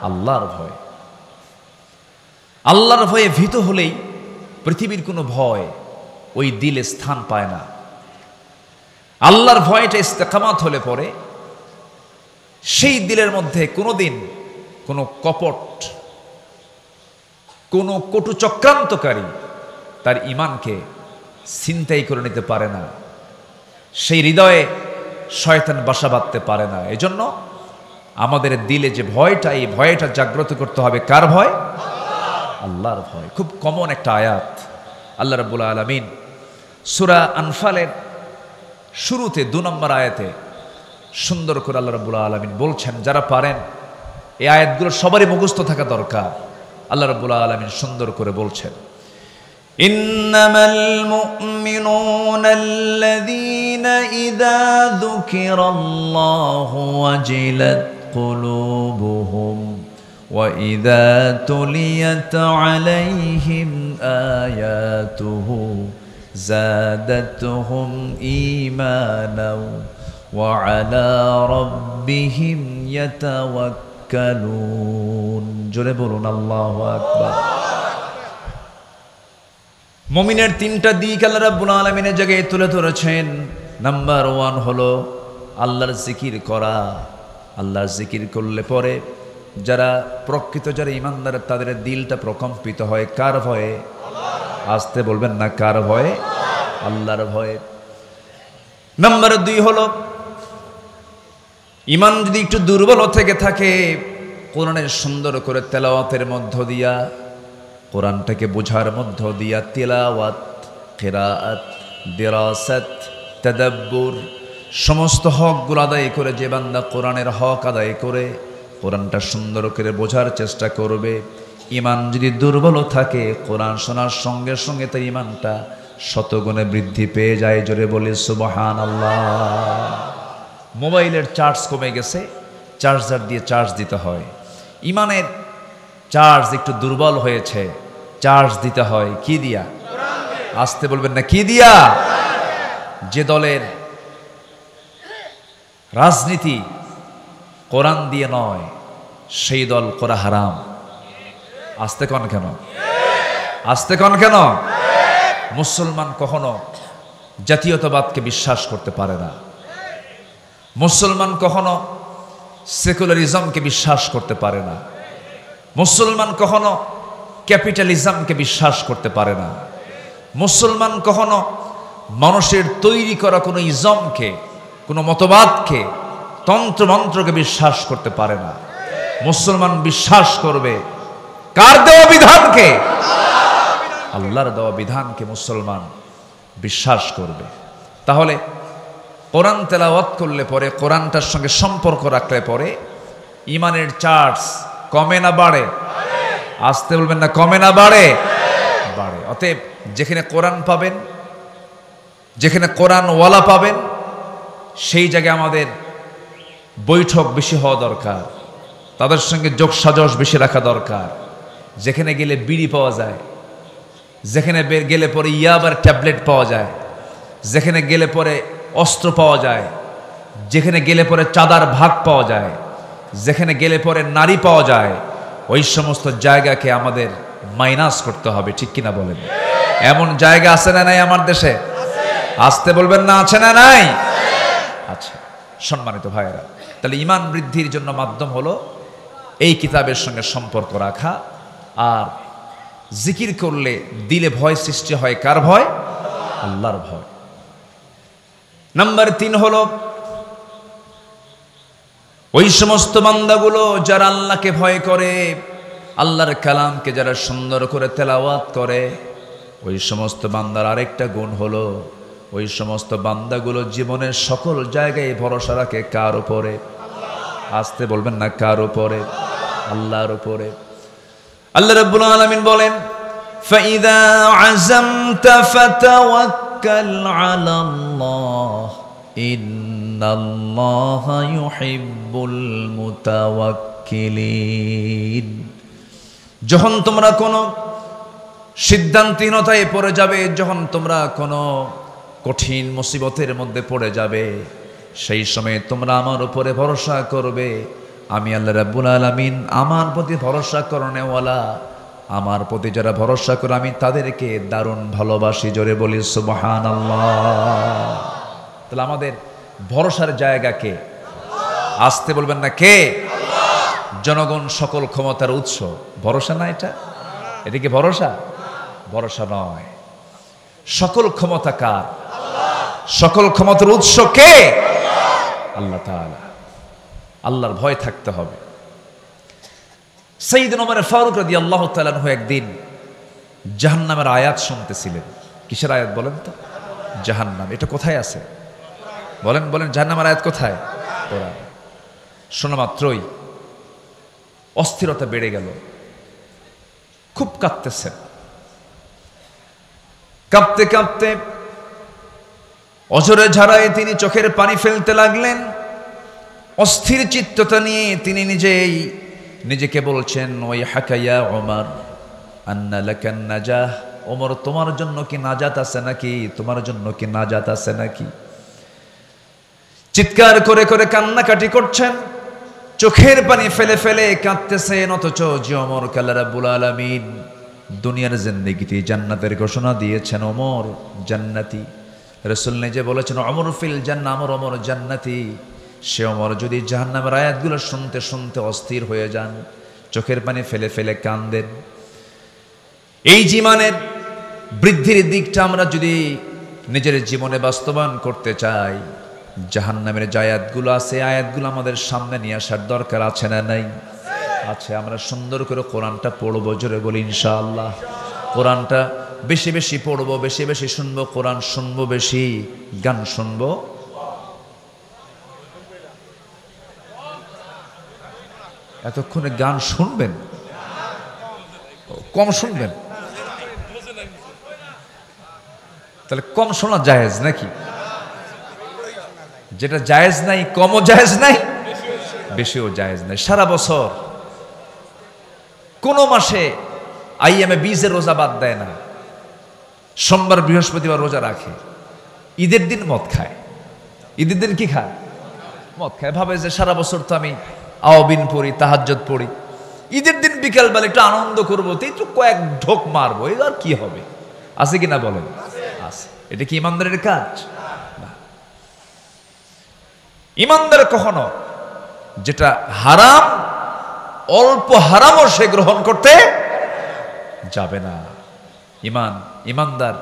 Speaker 1: আল্লাহর ভয়। আল্লাহর ভয়ে ভীত হলেই পৃথিবীর কোনো ভয় ওই দিলে স্থান পায় না। আল্লাহর ভয়টা ইস্তেকামাত হলে পরে সেই দিলের মধ্যে কোনোদিন কোনো কপট, কোনো কটু চক্রান্তকারী তার ঈমানকে ছিনতাই করে নিতে পারে না। সেই হৃদয়ে শয়তান বাসা বাঁধতে পারে না। এজন্য আমাদের দিলে যে ভয়টা, এই ভয়টা জাগ্রত করতে হবে। কার ভয়? আল্লাহর ভয়। খুব কমন একটা আয়াত। আল্লাহ রাব্বুল আলামিন সূরা আনফালের শুরুতে 2 নম্বর আয়াতে সুন্দর করে আল্লাহ রাব্বুল আলামিন বলছেন, যারা পারেন এই আয়াতগুলো সবারই মুখস্থ থাকা দরকার। আল্লাহ রাব্বুল আলামিন সুন্দর করে বলছেন, ইন্নামাল মুমিনুনা আল্লাযীনা ইযা যুকিরাল্লাহু ওয়াজিলাত কুলুবুহুম وَإِذَا تُلِيَتْ عَلَيْهِمْ آيَاتُهُ زَادَتْهُمْ إِيمَانًا وَعَلَى رَبِّهِمْ يَتَوَكَّلُونَ জোরে বলুন আল্লাহু আকবার। মুমিনের তিনটা দিক আল্লাহ রাব্বুল আলামিনের জায়গায় তুলে ধরেছেন। নাম্বার 1 হলো আল্লাহর জিকির করা। আল্লাহর জিকির করলে পরে যারা প্রকৃত যারা ইমানদার তাদের দিলটা প্রকম্পিত হয় কার ভয়ে? আসতে বলবেন না, কার ভয়ে? আল্লাহর ভয়ে। নাম্বার 2 হলো ইমান যদি একটু দুর্বল থেকে থাকে, কোরআনের সুন্দর করে তেলাওয়াতের মধ্য দিয়া, কোরআনটাকে বোঝার মধ্য দিয়া, তেলাওয়াত, কিরাআত, দিরাসাত, তাদাব্বুর সমস্ত হকগুলো আদায় করে যে বান্দা কোরআনের হক আদায় করে কোরআনটা সুন্দর করে বোঝার চেষ্টা করবে, ইমান যদি দুর্বল থাকে কোরআন শোনার সঙ্গে সঙ্গে তার ইমানটা শতগুণে বৃদ্ধি পেয়ে যায়। জোরে বলি সুবহানাল্লাহ। মোবাইলের চার্জ কমে গেছে, চার্জার দিয়ে চার্জ দিতে হয়। ইমানের চার্জ একটু দুর্বল হয়েছে, চার্জ দিতে হয় কি দিয়া? আসতে বলবেন না, কি দিয়া? যে দলের রাজনীতি কোরআন দিয়ে নয় সেই দল করা হারাম। আসতে কন কেন? আসতে কন কেন? মুসলমান কখনো জাতীয়তাবাদকে বিশ্বাস করতে পারে না। মুসলমান কখনো সেকুলারিজমকে বিশ্বাস করতে পারে না। মুসলমান কখনো ক্যাপিটালিজমকে বিশ্বাস করতে পারে না। মুসলমান কখনো মানুষের তৈরি করা কোনো ইজমকে, কোনো মতবাদকে, তন্ত্রমন্ত্রকে বিশ্বাস করতে পারে না। মুসলমান বিশ্বাস করবে কার দেওয়া বিধানকে? আল্লাহর দেওয়া বিধানকে মুসলমান বিশ্বাস করবে। তাহলে কোরআন তেলাওয়াত করলে পরে, কোরআনটার সঙ্গে সম্পর্ক রাখলে পরে ইমানের চার্জ কমে না বাড়ে? আসতে বলবেন না, কমে না বাড়ে? বাড়ে। অতএব যেখানে কোরআন পাবেন, যেখানে কোরআনওয়ালা পাবেন, সেই জায়গায় আমাদের বৈঠক বেশি হওয়া দরকার, তাদের সঙ্গে যোগসাজশ বেশি রাখা দরকার। যেখানে গেলে বিড়ি পাওয়া যায়, যেখানে গেলে পরে ইয়াবার ট্যাবলেট পাওয়া যায়, যেখানে গেলে পরে অস্ত্র পাওয়া যায়, যেখানে গেলে পরে চাঁদার ভাগ পাওয়া যায়, যেখানে গেলে পরে নারী পাওয়া যায়, ওই সমস্ত জায়গাকে আমাদের মাইনাস করতে হবে। ঠিক কিনা বলেন? এমন জায়গা আছে না নাই আমার দেশে? আসতে বলবেন না, আছে না নাই? আচ্ছা সম্মানিত ভাইয়েরা, তাহলে ইমান বৃদ্ধির জন্য মাধ্যম হলো এই কিতাবের সঙ্গে সম্পর্ক রাখা। আর জিকির করলে দিলে ভয় সৃষ্টি হয় কার ভয়? আল্লাহর ভয়। নাম্বার 3 হলো ওই সমস্ত বান্দাগুলো যারা আল্লাহকে ভয় করে, আল্লাহর কালামকে যারা সুন্দর করে তেলাওয়াত করে, ওই সমস্ত বান্দার আরেকটা গুণ হলো ওই সমস্ত বান্দাগুলো জীবনের সকল জায়গায় ভরসা রাখে কার উপরে? আসতে বলবেন না, কার উপরে? আল্লাহর উপরে। আল্লাহ রাব্বুল আলামিন বলেন, ফাইদা আযামতা ফাতাওয়াক্কাল আলাল্লাহ ইন্নাল্লাহা ইউহিব্বুল মুতাওয়াক্কিলিন। যখন তোমরা কোনো সিদ্ধান্তহীনতায় পড়ে যাবে, যখন তোমরা কোনো কঠিন মুসিবতের মধ্যে পড়ে যাবে, সেই সময় তোমরা আমার উপরে ভরসা করবে। আমি আল্লাহ রাব্বুল আলামিন আমার প্রতি ভরসা করনেওয়ালা, আমার প্রতি যারা ভরসা করে আমি তাদেরকে দারুণ ভালোবাসি। জোরে বলি সুবহানাল্লাহ। তাহলে আমাদের ভরসার জায়গাকে আসতে বলবেন না, কে? জনগণ সকল ক্ষমতার উৎস। ভরসা না এটা? এটা কি ভরসা? ভরসা নয়। সকল ক্ষমতা কার? সকল ক্ষমতার উৎস কে? আল্লাহ তাআলা। আল্লাহর ভয় থাকতে হবে। সাইয়েদনা ওমর ফারুক রাদিয়াল্লাহু তাআলা আনহু একদিন জাহান্নামের আয়াত শুনতেছিলেন। কিসের আয়াত বলেন তো? জাহান্নাম। এটা কোথায় আছে? বলেন বলেন, জাহান্নামের আয়াত কোথায়? কোরআন। শোনা মাত্রই অস্থিরতা বেড়ে গেল, খুব কাঁদতেছেন। কাঁপতে কাঁপতে অঝরে ঝাড়ায় তিনি চোখের পানি ফেলতে লাগলেন। অস্থির চিত্ততা নিয়ে তিনি নিজেই নিজেকে বলছেন ওই হাকাইয়া ওমর আন্না লাকান নাজাহ, ওমর তোমার জন্য কি নাজাত আছে নাকি, তোমার জন্য কি নাজাত আছে নাকি। চিৎকার করে করে কান্নাকাটি করছেন, চোখের পানি ফেলে ফেলে কাঁদতেছেন, অথচ যে ওমর আল্লাহ রাব্বুল আলামিন দুনিয়ার জিন্দেগিতে জান্নাতের ঘোষণা দিয়েছেন, ওমর জান্নাতি। রাসূল নিজে বলেছেন ওমর ফিল জান্নাহ, ওমর জান্নাতি। সে ওমর যদি জাহান্নামের আয়াতগুলো শুনতে শুনতে অস্থির হয়ে যান, চোখের পানি ফেলে ফেলে কাঁদেন। এই জীবনের বৃদ্ধির দিকটা আমরা যদি নিজের জীবনে বাস্তবায়ন করতে চাই, জাহান্নামের যে আয়াতগুলো আছে, আয়াতগুলো আমাদের সামনে নিয়ে আসার দরকার আছে না নাই? আছে। আমরা সুন্দর করে কোরআনটা পড়বো, জোরে বলি ইনশাআল্লাহ। কোরআনটা বেশি বেশি পড়বো, বেশি বেশি শুনবো, কোরআন শুনবো বেশি, গান শুনবো। এতক্ষণে গান শুনবেন, কম শুনবেন? তাহলে কম শোনা জায়েজ নাকি? যেটা জায়েজ নাই, কমও জায়েজ নাই, বেশিও জায়েজ নাই। সারা বছর কোন মাসে আইএমএ 20 রোজা বাদ দেয় না, সোমবার বৃহস্পতিবার রোজা রাখে, ঈদের দিন মদ খায়। ঈদের দিন কি খায়? মদ খায়। ভাবে যে সারা বছর তো আমি আওয়াবিন পড়ি, তাহাজ্জুদ পড়ি, ঈদের দিন বিকালবেলা একটু আনন্দ করবো, তো একটু কয়েক ঢোক মারবো, এই আর কি হবে? আছে কিনা বলেন? আছে। এটা কি ইমানদারের কাজ? না। ইমানদার কখনো যেটা হারাম, অল্প হারামও সে গ্রহণ করতে যাবে না। ইমানদার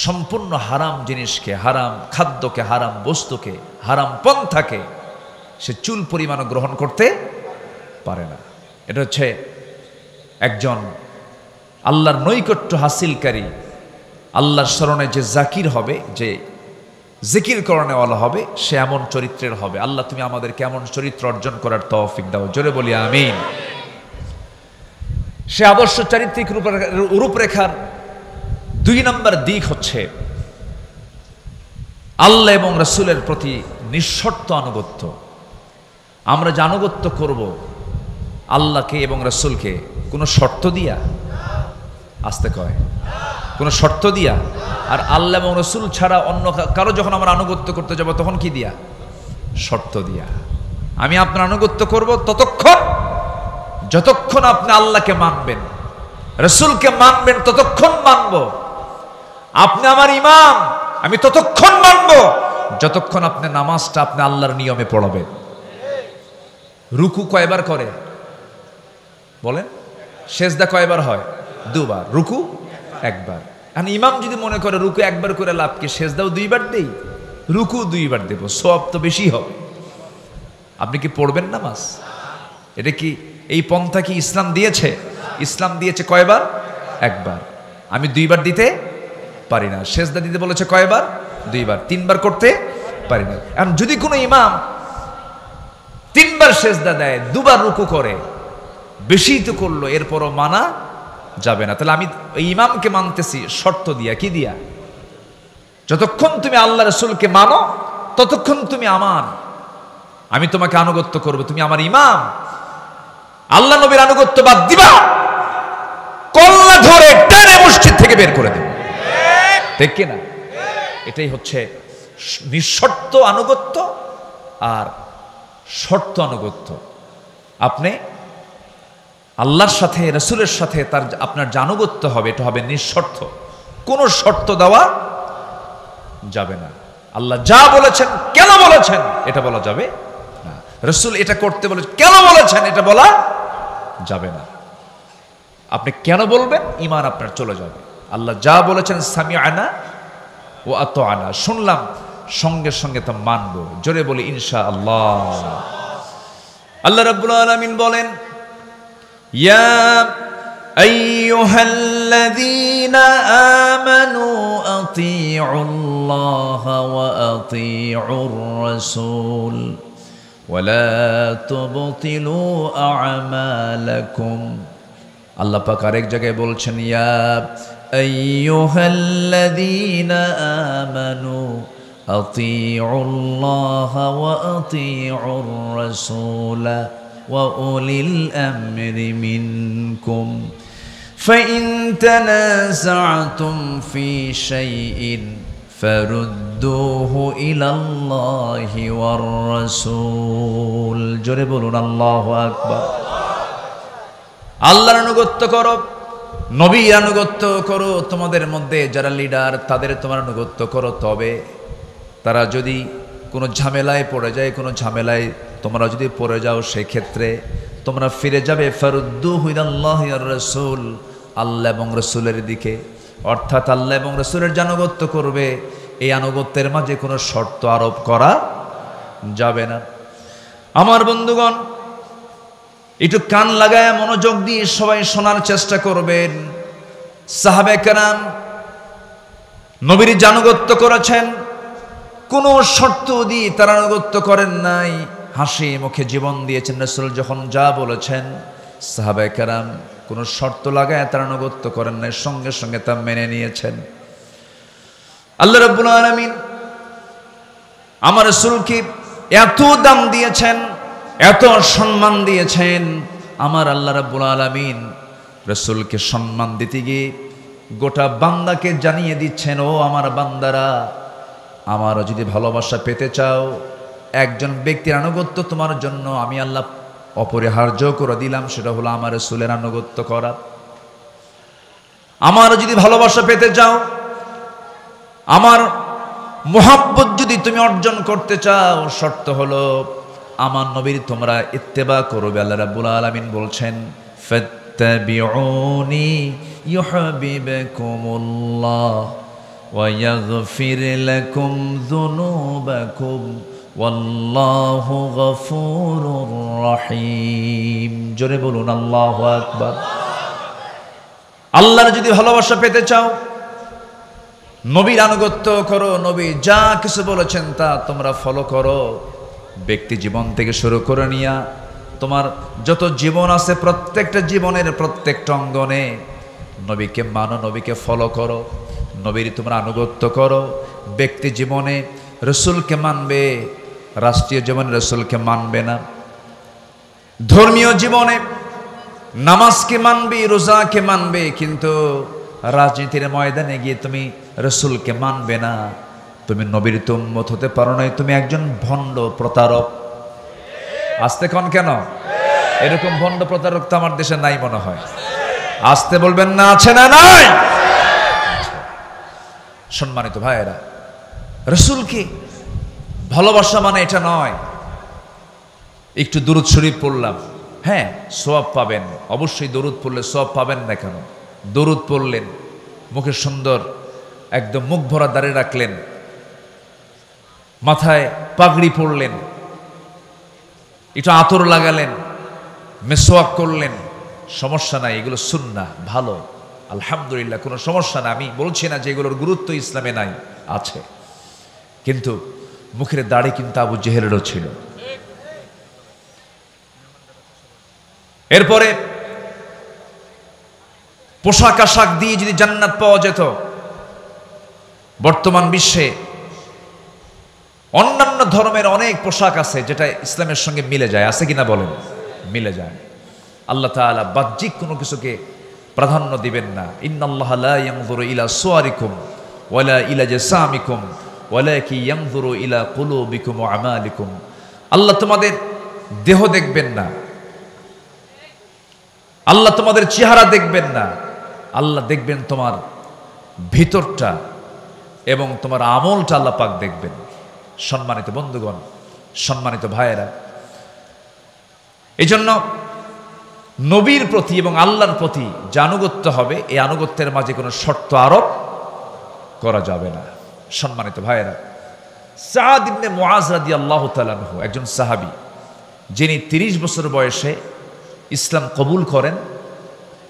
Speaker 1: সম্পূর্ণ হারাম জিনিসকে, হারাম খাদ্যকে, হারাম বস্তুকে, হারাম পন্থাকে সে চুল পরিমাণও গ্রহণ করতে পারে না। এটা হচ্ছে একজন আল্লাহর নৈকট্য হাসিলকারী, আল্লাহর স্মরণে যে জাকির হবে, যে জিকির করণেওয়ালা হবে, সে এমন চরিত্রের হবে। আল্লাহ তুমি আমাদেরকে এমন চরিত্র অর্জন করার তৌফিক দাও, জোরে বলি আমিন। সে আদর্শ চারিত্রিক রূপরেখার 2 নম্বর দিক হচ্ছে আল্লাহ এবং রাসূলের প্রতি নিঃশর্ত আনুগত্য। আমরা যে আনুগত্য করব আল্লাহকে এবং রাসূলকে, কোনো শর্ত দিয়া, আসতে কয়, কোনো শর্ত দিয়া। আর আল্লাহ এবং রাসূল ছাড়া অন্য কারো যখন আমরা আনুগত্য করতে যাব, তখন কি দিয়া? শর্ত দিয়া। আমি আপনার আনুগত্য করব যতক্ষণ আপনি আল্লাহকে মানবেন, রাসূলকে মানবেন, ততক্ষণ মানব। আপনি আমার ইমাম, আমি ততক্ষণ মানব যতক্ষণ আপনি নামাজটা আপনি আল্লাহর নিয়মে পড়াবেন। রুকু কয়বার করে বলেন? সেজদা কয়বার হয়? 2 বার। রুকু 1 বার। এখন ইমাম যদি মনে করে রুকু 1 বার করে লাভ কি, সেজদাও 2 বার দেই, রুকু 2 বার দেব, সওয়াব তো বেশি হবে। আপনি কি পড়বেন নামাজ? এটা কি, এই পন্থা কি ইসলাম দিয়েছে? ইসলাম দিয়েছে কয়বার? 1 বার। আমি 2 বার দিতে পারি না। সেজদা দিতে বলেছে কয়বার? 2 বার। 3 বার করতে পারি না। এখন যদি কোনো ইমাম 3 বার সেজদা দেয়, 2 বার রুকু করে, বেশি তো করলো, এরপরও মানা যাবে না। তাহলে আমি এই ইমামকে মানতেছি শর্ত দিয়া। কি দিয়া? যতক্ষণ তুমি আল্লাহ রাসূলকে মানো, ততক্ষণ তুমি আমার, আমি তোমাকে আনুগত্য করব, তুমি আমার ইমাম। আল্লাহ নবীর আনুগত্য বাদ দিবা, কল্লা ধরে টেনে মসজিদ থেকে বের করে দেব, ঠিক কিনা? এটাই হচ্ছে নিঃশর্ত আনুগত্য আর শর্ত আনুগত্য। আপনি আল্লাহর সাথে, রাসূলের সাথে তার আপনার যে আনুগত্য হবে, এটা হবে নিঃশর্ত, কোনো শর্ত দেওয়া যাবে না। আল্লাহ যা বলেছেন, কেন বলেছেন, এটা বলা যাবে না। রাসূল এটা করতে বলেছেন, কেন বলেছেন, এটা বলা যাবে না। আপনি কেন বলবেন, ঈমান আপনার চলে যাবে। আল্লাহ যা বলেছেন, সামিআনা ওয়া আতাআনা, শুনলাম, সঙ্গে সঙ্গে তা মানব, জোরে বলি ইনশাআল্লাহ। আল্লাহ রাব্বুল আলামিন বলেন, ইয়া আইয়ুহাল্লাযীনা আমানু আতিউল্লাহা ওয়া আতিউর রাসূল ওয়া লা তুবতিলু আ'মালাকুম। আল্লাহ পাক আরেক জায়গায় বলছেন, ইয়া আইয়ুহাল্লাযীনা আমানু আতিউল্লাহা ওয়া আতিউর রাসূল
Speaker 2: وأولي الأمر منكم فإن تنازعتم في شيء فردوه إلى الله والرسول জোরে বলুন আল্লাহু আকবার। আল্লাহর আনুগত্য করো, নবীর আনুগত্য করো, তোমাদের মধ্যে যারা লিডার তাদের তোমার আনুগত্য করো। তবে তারা যদি কোনো ঝামেলায় পড়ে যায়, কোনো ঝামেলায় তোমরা যদি পড়ে যাও, সেক্ষেত্রে তোমরা ফিরে যাবে ফারুদ্দুহু ইলাল্লাহি ওয়ার রাসূল, আল্লাহ এবং রাসূলের দিকে। অর্থাৎ আল্লাহ এবং রাসূলের যে আনুগত্য করবে, এই আনুগত্যের মাঝে কোনো শর্ত আরোপ করা যাবে না। আমার বন্ধুগণ, একটু কান লাগায় মনোযোগ দিয়ে সবাই শোনার চেষ্টা করবেন। সাহাবে কেরাম নবীর যে আনুগত্য করেছেন, কোনো শর্ত দিয়ে তারা আনুগত্য করেন নাই, হাসি মুখে জীবন দিয়েছেন। রাসূল যখন যা বলেছেন, সাহাবে কেরাম কোনো শর্ত লাগায় তারা আনুগত্য করেন নাই, সঙ্গে সঙ্গে তা মেনে নিয়েছেন। আল্লাহ রাব্বুল আলামিন আমার রাসূলকে এত দাম দিয়েছেন, এত সম্মান দিয়েছেন। আমার আল্লাহ রাব্বুল আলামিন রাসূলকে সম্মান দিতে গিয়ে গোটা বান্দাকে জানিয়ে দিচ্ছেন, ও আমার বান্দারা, আমার যদি ভালোবাসা পেতে চাও, একজন ব্যক্তির আনুগত্য তোমার জন্য আমি আল্লাহ অপরিহার্য করে দিলাম, সেটা হলো আমার রাসূলের আনুগত্য করা। আমার যদি ভালোবাসা পেতে চাও, আমার মুহাব্বত যদি তুমি অর্জন করতে চাও, শর্ত হলো আমার নবীর তোমরা ইত্তেবা করবে। আল্লাহ রাব্বুল আলামিন বলছেন, ফাত্তাবিউনি ইউহিব্বুকুমুল্লাহ ওয়া ইয়াগফির লাকুম যুনুবাকুম ওয়াল্লাহু গফুরুর রহিম। জোরে বলুন আল্লাহু আকবার। আল্লাহর যদি ভালোবাসা পেতে চাও, নবীর আনুগত্য করো, নবী যা কিছু বলেছেন তা তোমরা ফলো করো। ব্যক্তি জীবন থেকে শুরু করে নিয়া তোমার যত জীবন আছে, প্রত্যেকটা জীবনের প্রত্যেকটা অঙ্গনে নবীকে মানো, নবীকে ফলো করো, নবীর তোমরা আনুগত্য করো। ব্যক্তি জীবনে রাসূলকে মানবে, রাষ্ট্রীয় জীবনে রাসূলকে মানবে না। ধর্মীয় জীবনে নামাজকে মানবে, রোজাকে মানবে, কিন্তু রাজনীতির ময়দানে গিয়ে তুমি রাসূলকে মানবে না। তুমি নবীর উম্মত হতে পারো না, তুমি একজন ভণ্ড প্রতারক। আসতে কোন কেন? এরকম ভণ্ড প্রতারক তো আমার দেশে নাই মনে হয়। আসতে বলবেন না, আছে না নাই? সম্মানিত ভাইয়েরা, রাসূলকে ভালোবাসা মানে এটা নয় একটু দুরূদ শরীফ পড়লাম, হ্যাঁ সওয়াব পাবেন, অবশ্যই দরুদ পড়লে সওয়াব পাবেন না কেন? দরুদ পড়লেন, মুখে সুন্দর একদম মুখ ভরা দাঁড়িয়ে রাখলেন, মাথায় পাগড়ি পরলেন, একটু আতর লাগালেন, মেসওয়াক করলেন, সমস্যা নাই, এগুলো সুন্নাহ, ভালো, আলহামদুলিল্লাহ, কোনো সমস্যা না। আমি বলছি না যে এগুলোর গুরুত্ব ইসলামে নাই, আছে। কিন্তু মুখের দাড়ি কিন্তু আবু জেহেলেরও ছিল। এরপরে পোশাক আশাক দিয়ে যদি জান্নাত পাওয়া যেত, বর্তমান বিশ্বে অন্যান্য ধর্মের অনেক পোশাক আছে যেটা ইসলামের সঙ্গে মিলে যায়, আছে কিনা বলেন? মিলে যায়। আল্লাহ তাআলা বাহ্যিক কোনো কিছুকে প্রাধান্য দিবেন না। ইন্নাল্লাহা লা ইয়ানজুরু ইলা সুওয়ারিকুম ওয়ালা ইলা জাসামিকুম ওয়ালাকিন ইয়ানজুরু ইলা কুলুবিকুম ওয়া আমালিকুম। আল্লাহ তোমাদের দেহ দেখবেন না, আল্লাহ তোমাদের চেহারা দেখবেন না, আল্লাহ দেখবেন তোমার ভিতরটা এবং তোমার আমলটা আল্লাহ পাক দেখবেন। সম্মানিত বন্ধুগণ, সম্মানিত ভাইয়েরা, এই জন্য নবীর প্রতি এবং আল্লাহর প্রতি যে আনুগত্য হবে, এই আনুগত্যের মাঝে কোনো শর্ত আরোপ করা যাবে না। সম্মানিত ভাইয়েরা, সাদ ইবনে মুআজ রাদিয়াল্লাহু তাআলা আনহু একজন সাহাবী, যিনি 30 বছর বয়সে ইসলাম কবুল করেন,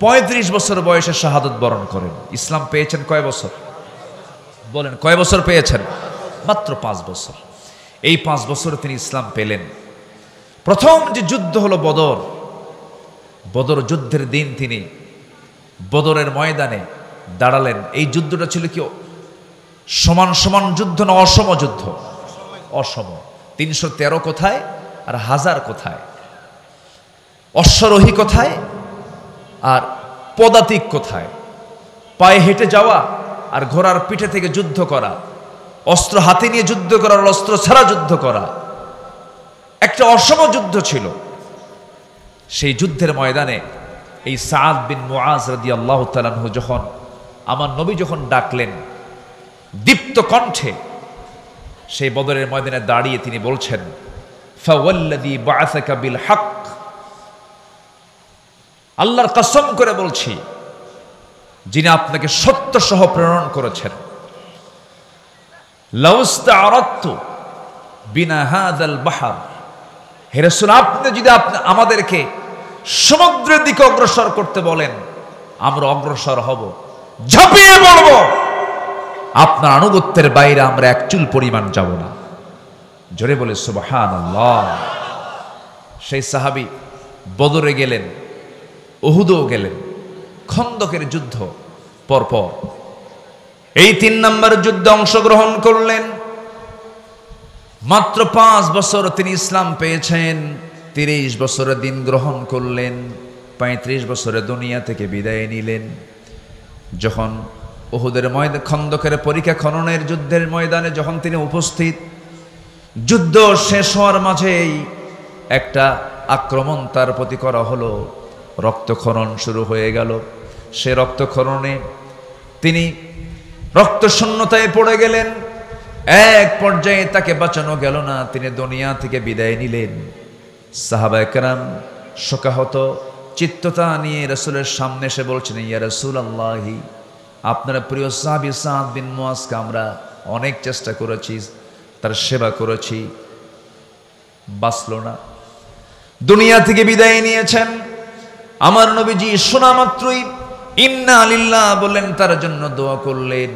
Speaker 2: 35 বছর বয়সে শাহাদত বরণ করেন। ইসলাম পেয়েছেন কয় বছর? বলেন, কয় বছর পেয়েছেন? মাত্র 5 বছর। এই 5 বছরে তিনি ইসলাম পেলেন। প্রথম যে যুদ্ধ হলো বদর, বদর যুদ্ধের দিন তিনি বদরের ময়দানে দাঁড়ালেন। এই যুদ্ধটা ছিল কি সমান সমান যুদ্ধ না অসম যুদ্ধ? অসম। 313 কোথায় আর 1000 কোথায়?
Speaker 1: অশ্বারোহী কোথায় আর পদাতিক কোথায়, পায়ে হেঁটে যাওয়া আর ঘোড়ার পিঠে থেকে যুদ্ধ করা, অস্ত্র হাতে নিয়ে যুদ্ধ করা আর অস্ত্র ছাড়া যুদ্ধ করা, একটা অসম যুদ্ধ ছিল। সেই যুদ্ধের ময়দানে এই সাদ বিন মুআজ রাদিয়াল্লাহু তাআলা আনহু যখন আমার নবী যখন ডাকলেন দীপ্ত কণ্ঠে, সেই বদরের ময়দানে দাঁড়িয়ে তিনি বলছেন, ফাওয়াল্লাযী বাআসাকা বিল হক, আল্লাহর কসম করে বলছি যিনি আপনাকে সত্য সহ প্রেরণ করেছেন, লাউস্তাআরাতু বিনা হাযাল বাহর, হে রাসূল আপনি যদি আমাদেরকে সমুদ্রের দিকে অগ্রসর করতে বলেন আমরা অগ্রসর হব, ঝাঁপিয়ে পড়ব, আপনার আনুগত্যের বাইরে আমরা এক চুল পরিমাণ যাব না। জোরে বলে সুবহানাল্লাহ। সেই সাহাবী বদরে গেলেন, উহুদও গেলেন, খন্দকের যুদ্ধ পরপর এই ৩ নম্বর যুদ্ধে অংশগ্রহণ করলেন। মাত্র 5 বছর তিনি ইসলাম পেয়েছেন, 30 বছরের দিন গ্রহণ করলেন, 35 বছরে দুনিয়া থেকে বিদায় নিলেন। যখন উহুদের ময়দানে, খন্দকের পরীক্ষা খননের যুদ্ধের ময়দানে যখন তিনি উপস্থিত, যুদ্ধ শেষ হওয়ার মাঝেই একটা আক্রমণ তার প্রতি করা হলো, রক্তক্ষরণ শুরু হয়ে গেল। সে রক্তক্ষরণে তিনি রক্তশূন্যতায় পড়ে গেলেন। এক পর্যায়ে তাকে বাঁচানো গেল না, তিনি দুনিয়া থেকে বিদায় নিলেন। সাহাবায়ে কেরাম শোকাহত চিত্ততা নিয়ে রাসূলের সামনে এসে বলছেন, ইয়া রাসূলুল্লাহ, আপনার প্রিয় সাহাবী সাদ বিন মুআজকে আমরা অনেক চেষ্টা করেছি, তার সেবা করেছি, বাঁচল না, দুনিয়া থেকে বিদায় নিয়েছেন। আমার নবীজি শোনা মাত্রই ইন্না লিল্লাহ বললেন, তার জন্য দোয়া করলেন।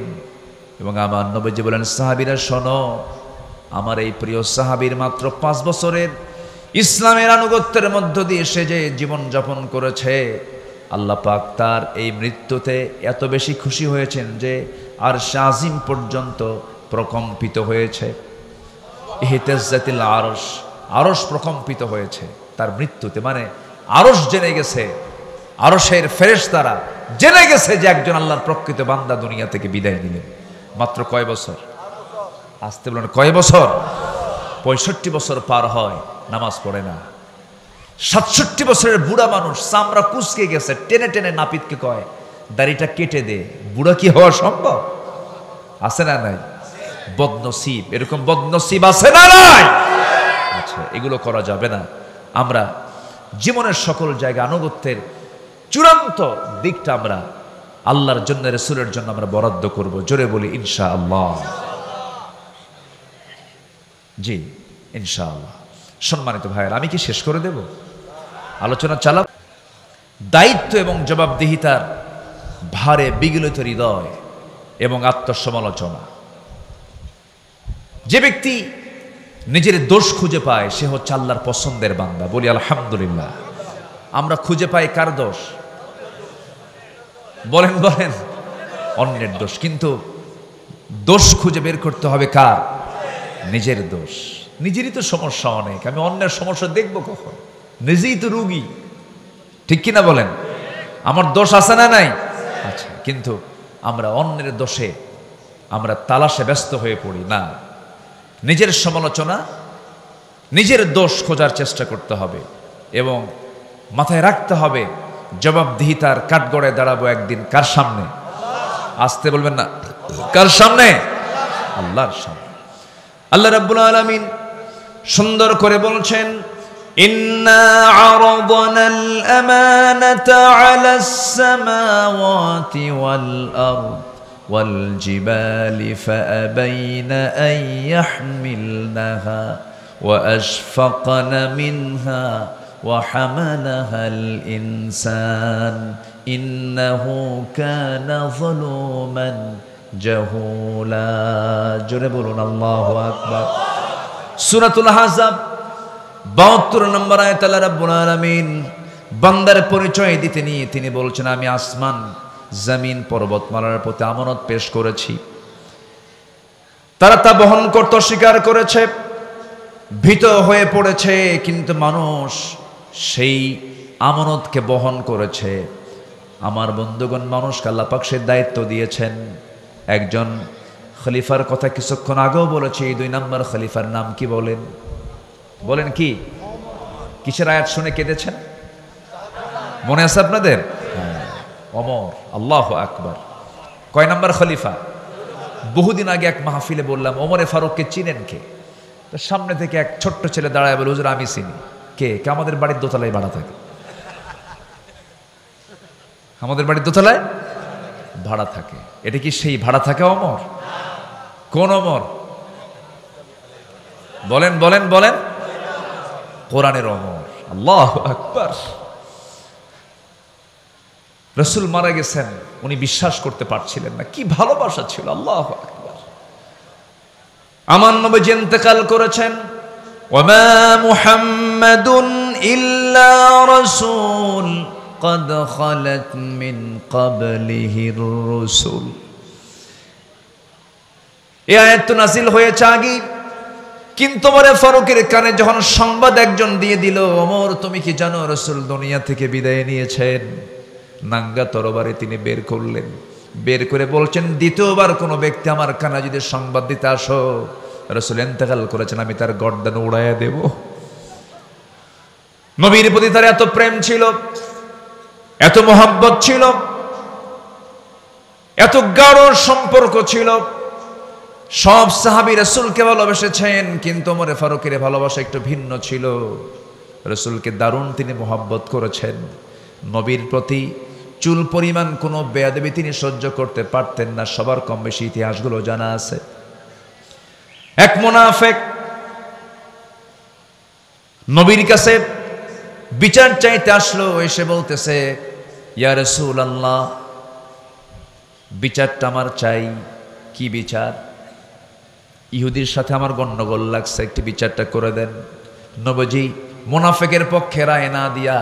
Speaker 1: এবং আমার নবীজি বলেন, সাহাবীরা শোনো, আমার এই প্রিয় সাহাবীর মাত্র 5 বছরের ইসলামের আনুগত্যের মধ্য দিয়ে সে যে জীবন যাপন করেছে, আল্লাহ পাক তার এই মৃত্যুতে এত বেশি খুশি হয়েছেন যে আরশ আজিম পর্যন্ত প্রকম্পিত হয়েছে। ইহতাজ্জাতিল আরশ, আরশ প্রকম্পিত হয়েছে তার মৃত্যুতে। মানে আরশ জেনে গেছে, আরশের ফেরেশতারা জেনে গেছে যে একজন আল্লাহর প্রকৃত বান্দা দুনিয়া থেকে বিদায় নিলেন। মাত্র কয় বছর? আসতে বলেন কয় বছর? 65 বছর পার হয়, নামাজ পড়ে না। 67 বছরের বুড়া মানুষ, চামড়া কুচকে গেছে, টেনে টেনে নাপিতকে কয় দাড়িটা কেটে দে। বুড়া কি হওয়া সম্ভব? আছে না নাই? বদনসিব, এরকম বদনসিব আছে না নাই? আচ্ছা, এগুলো করা যাবে না। আমরা জীবনের সকল জায়গায় আনুগত্যের চূড়ান্ত দিকটা আমরা আল্লাহর জন্য, রাসূলের জন্য আমরা বরাদ্দ করব। জোরে বলি ইনশাআল্লাহ। জি ইনশাআল্লাহ। সম্মানিত ভাইয়েরা, আমি কি শেষ করে দেব? আলোচনা চালাব। দায়িত্ব এবং জবাবদিহিতার ভারে বিগলিত হৃদয় এবং আত্মসমালোচনা। যে ব্যক্তি নিজের দোষ খুঁজে পায় সে হচ্ছে আল্লাহর পছন্দের বান্দা। বলি আলহামদুলিল্লাহ। আমরা খুঁজে পাই কার দোষ? বলেন বলেন, অন্যের দোষ। কিন্তু দোষ খুঁজে বের করতে হবে কার? নিজের দোষ। নিজেরই তো সমস্যা অনেক, আমি অন্যের সমস্যা দেখবো কখন? নিজেই তো রোগী, ঠিক কিনা বলেন? আমার দোষ আছে না নাই? আচ্ছা, কিন্তু আমরা অন্যের দোষে আমরা তালাশে ব্যস্ত হয়ে পড়ি না। নিজের সমালোচনা, নিজের দোষ খোঁজার চেষ্টা করতে হবে এবং মাথায় রাখতে হবে জবাবদিহিতার কাঠগড়ায় দাঁড়াবো একদিন। কার সামনে? আসতে বলবেন না, কার সামনে? আল্লাহর সামনে। আল্লাহ রাব্বুল আলামিন সুন্দর করে বলছেন, ইন্না আরাদনাল আমানাতা আলাস সামাওয়াতি ওয়াল আরদ ওয়াল জিবালি ফাআবাইনা আন ইয়াহমিলনাহা ওয়া আশফাকনা মিনহা ওয়া হামালাহাল ইনসান ইন্নাহু কানা যালুমান জাহুলা। জোরে বলুন আল্লাহু আকবার। সূরাতুল আহজাব 72 নম্বর আয়াত আল্লাহ রাব্বুল আলামিন বান্দার পরিচয় দিতে নিয়ে তিনি বলছেন, আমি আসমান, জমিন, পর্বতমালার প্রতি আমানত পেশ করেছি, তারা তা বহন করতে অস্বীকার করেছে, ভীত হয়ে পড়েছে। কিন্তু মানুষ সেই
Speaker 2: আমানতকে বহন করেছে। আমার বন্ধুগণ, মানুষকে আল্লাহ পাক সে দায়িত্ব দিয়েছেন। একজন খলিফার কথা কিছুক্ষণ আগেও বলেছি, 2 নম্বর খলিফার নাম কি বলেন? বলেন কি? কিসের আয়াত শুনে কেঁদেছেন? মনে আছে আপনাদের? ওমর। আল্লাহু আকবার। কয় নম্বর খলিফা? বহুদিন আগে এক মাহফিলে বললাম, ওমরে ফারুককে চিনেন কে? তো সামনে থেকে এক ছোট্ট ছেলে দাঁড়ায় বলে, হুজুর আমি চিনি। কে? আমাদের বাড়ির দোতলায় ভাড়া থাকে। আমাদের বাড়ির দোতলায় ভাড়া থাকে। এটা কি সেই ভাড়া থাকা ওমর? কোন ওমর? বলেন বলেন বলেন। কোরআনের ওমর। আল্লাহু আকবার। রাসূল মারা গেছেন, উনি বিশ্বাস করতে পারছিলেন না, কি ভালোবাসা ছিল। আল্লাহু আকবার। আমার নবী ইন্তেকাল করেছেন। ওয়ামা মুহাম্মাদুন ইল্লা রাসূল قد خلت من قبله الرسل। এই আয়াত নাযিল হয়েছে আগে, কিন্তু ওমর ফারুকের কানে যখন সংবাদ একজন দিয়ে দিল, ওমর তুমি কি জানো রাসূল দুনিয়া থেকে বিদায় নিয়েছেন? নাঙ্গা তরবারি তিনি বের করলেন, বের করে বলছেন, দ্বিতীয়বার কোনো ব্যক্তি আমার কানে যদি সংবাদ দিতে আসো রাসূল ইন্তেকাল করেছেন, আমি তার গর্দান উড়াইয়া দেব। নবীর প্রতি তার এত প্রেম ছিল, এত মোহাব্বত ছিল, এত গাঢ় সম্পর্ক ছিল। সব সাহাবী রাসূলকে ভালোবেসেছেন, কিন্তু ওমর ফারুকের ভালোবাসা একটু ভিন্ন ছিল। রাসূলকে দারুণ তিনি মোহাব্বত করেছেন। নবীর প্রতি চুল পরিমাণ কোনো বেয়াদবি তিনি সহ্য করতে পারতেন না। সবার কম বেশি ইতিহাসগুলো জানা আছে। এক মুনাফিক নবীর কাছে বিচার চাইতে আসলো, এসে বলতেছে, ইয়া রাসূলুল্লাহ, বিচারটা আমার চাই। কি বিচার? ইহুদির সাথে আমার গন্ডগোল লাগছে, একটি বিচারটা করে দেন। নবীজি মুনাফিকের পক্ষে রায় না দিয়া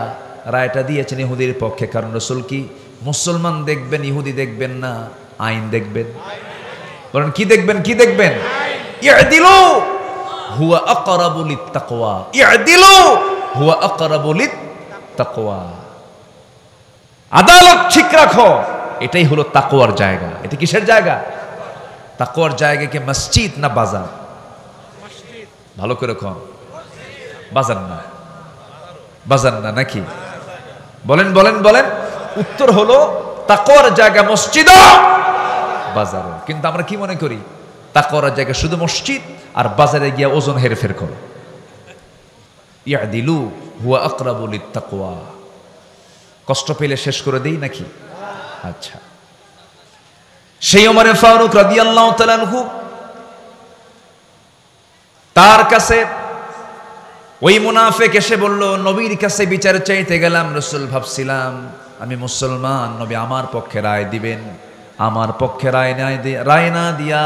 Speaker 2: রায়টা দিয়েছেন ইহুদির পক্ষে। কারণ রাসূল কি মুসলমান দেখবেন, ইহুদি দেখবেন না, আইন দেখবেন। বলেন কি দেখবেন? কি দেখবেন? ইআদিলু হুয়া আকরাবু লিত্তাকওয়া। ইআদিলু হুয়া আকরাবু লিত্তাকওয়া। আদালত ঠিক রাখো, এটাই হলো তাকওয়ার জায়গা। এটা কিসের জায়গা? তাকওয়ার জায়গা। কি মসজিদ না বাজার? ভালো করে কম। বাজার না, বাজার না নাকি? বলেন বলেন বলেন। উত্তর হলো তাকওয়ার জায়গা মসজিদ, বাজার। কিন্তু আমরা কি মনে করি? তাকওয়ার জায়গা শুধু মসজিদ, আর বাজারে গিয়ে ওজন হেরফের করো। ইয়াদিলু হুয়া আকরাবু লিত্তাকওয়া। কষ্ট পেলে শেষ করে দেই নাকি? আচ্ছা, সেই ওমর ফারুক রাদিয়াল্লাহু তাআলা আনহু, তার কাছে ওই মুনাফিক এসে বলল, নবীর কাছে বিচার চাইতে গেলাম, রাসূল ভাবছিলাম আমি মুসলমান, নবী আমার পক্ষে রায় দিবেন। আমার পক্ষে রায় না দিয়া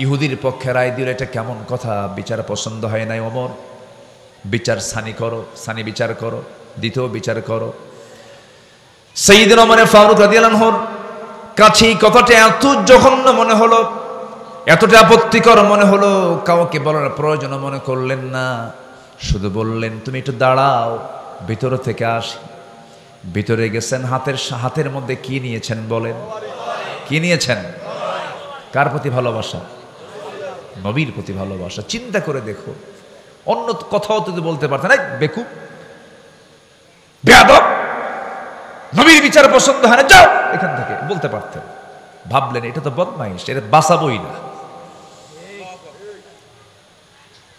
Speaker 2: ইহুদির পক্ষে রায় দিল, এটা কেমন কথা? বিচার পছন্দ হয় নাই। ওমর, বিচার সানি করো, সানি বিচার করো, দ্বিতীয় বিচার করো। সাইয়েদনা ওমর ফারুক রাদিয়াল্লাহু আনহুর কাছে কথাটা এত জঘন্য মনে হলো, এতটা আপত্তিকর মনে হলো, কাউকে বলার প্রয়োজন মনে করলেন না। শুধু বললেন, তুমি একটু দাঁড়াও, ভিতর থেকে আসি। ভিতরে গেছেন, হাতের মধ্যে কি নিয়েছেন বলেন? কি নিয়েছেন? কার প্রতি ভালোবাসা? নবীর প্রতি ভালোবাসা। চিন্তা করে দেখো, অন্য কথাও তো বলতে পারতেন, এই বেকুব, বেয়াদব, নবীর বিচার পছন্দ হয় না, যাও এখান থেকে, বলতে পারতেন। ভাবলেন এটা তো বদমাইশ, এটা বাঁচাবই না।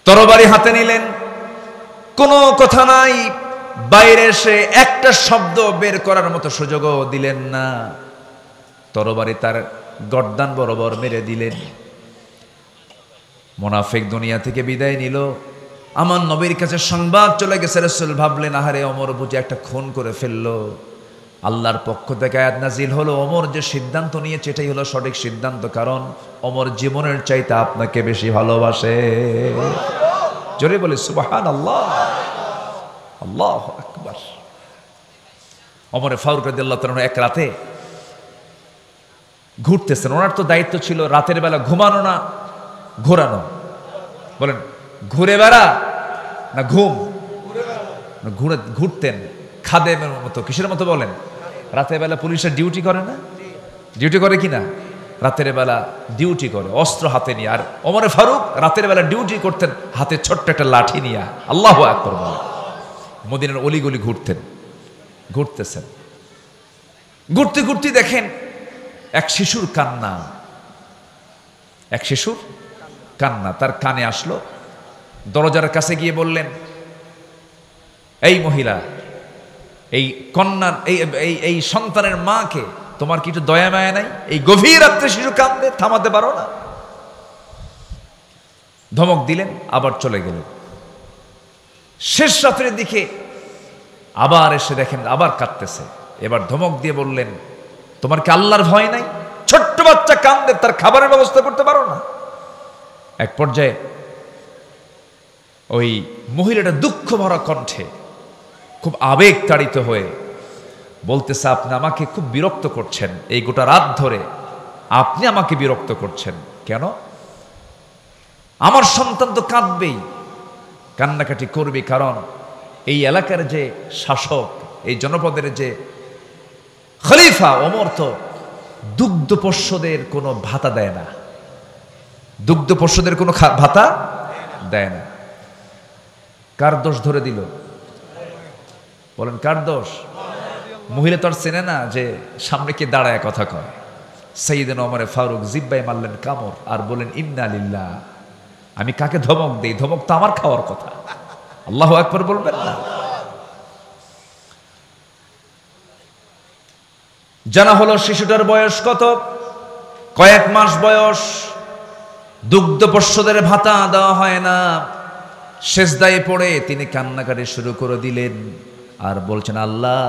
Speaker 2: তরবারি হাতে নিলেন, কোনো কথা নাই, বাইরে এসে একটা শব্দ বের করার মতো সুযোগও দিলেন না। তরবারি তার গর্দান বরাবর মেরে দিলেন। মুনাফিক দুনিয়া থেকে বিদায় নিল। আমার নবীর কাছে সংবাদ চলে গেছে। রাসূল ভাবলেন, আহারে ওমর বুঝি একটা খুন করে ফেললো। আল্লাহর পক্ষ থেকে আয়াত নাজিল হলো, ওমর যে সিদ্ধান্ত নিয়েছে এটাই হলো সঠিক সিদ্ধান্ত, কারণ ওমর জীবনের চাইতে আপনাকে বেশি ভালোবাসে। জোরে বলে সুবহানাল্লাহ, আল্লাহু আকবার। ওমর ফারুক রাদিয়াল্লাহু তাআলা এক রাতে ঘুরতেছেন। ওনার তো দায়িত্ব ছিল রাতের বেলা ঘুমানো না ঘোরানো। বলেন, ঘুরে বেড়া না ঘুম? ঘুরতেন।
Speaker 1: খাদেমের মতো। কিসের মতো বলেন? রাতের বেলা পুলিশের ডিউটি করে না? ডিউটি করে কি না? রাতের বেলা ডিউটি করে অস্ত্র হাতে নিয়ে। আর ওমর ফারুক রাতের বেলা ডিউটি করতেন হাতে ছোট্ট একটা লাঠি নিয়ে। আল্লাহু আকবার বলেন। মদিনার অলিগলি ঘুরতেছেন, ঘুরতে ঘুরতে দেখেন এক শিশুর কান্না, এক শিশুর কান্না তার কানে আসলো। দরজার কাছে গিয়ে বললেন, এই মহিলা, এই কন্যার এই সন্তানের মাকে তোমার কি একটু দয়া মায়া নাই? এই গভীর রাত্রে শিশু কাঁদে, থামাতে পারো না? ধমক দিলেন, আবার চলে গেলেন। শেষ রাত্রের দিকে আবার এসে দেখেন আবার কাঁদতেছে। এবার ধমক দিয়ে বললেন, তোমার কি আল্লাহর ভয় নাই? ছোট্ট বাচ্চা কাঁদে, তার খাবারের ব্যবস্থা করতে পারো না? এক পর্যায়ে ওই মহিলাটা দুঃখ ভরা কণ্ঠে খুব আবেগ তাড়িত হয়ে বলতেছে, আপনি আমাকে খুব বিরক্ত করছেন, এই গোটা রাত ধরে আপনি আমাকে বিরক্ত করছেন কেন? আমার সন্তান তো কাঁদবেই, কান্নাকাটি করবে, কারণ এই এলাকার যে শাসক, এই জনপদের যে খলিফা ওমর তো দুগ্ধপোষ্যদের কোনো ভাতা দেয় না, দুগ্ধপোষ্যদের কোনো ভাতা দেয় না। কার দোষ ধরে দিল? বলেন কার দোষ? মহিলা তো আর চেনে না যে সামনে কে দাঁড়ায় কথা কয়। সাইয়েদনা ওমর ফারুক জিব্বায় মারলেন কামড় আর বলেন, ইন্না লিল্লাহ। আমি কাকে ধমক দেই? ধমক তো আমার খাওয়ার কথা। আল্লাহু আকবার বলবেন না? জানা হলো শিশুটার বয়স কত? কয়েক মাস বয়স। দুগ্ধপোষ্যদের ভাতা দেওয়া হয় না। সেজদায় পড়ে তিনি কান্নাকাটি শুরু করে দিলেন আর বলছেন, আল্লাহ,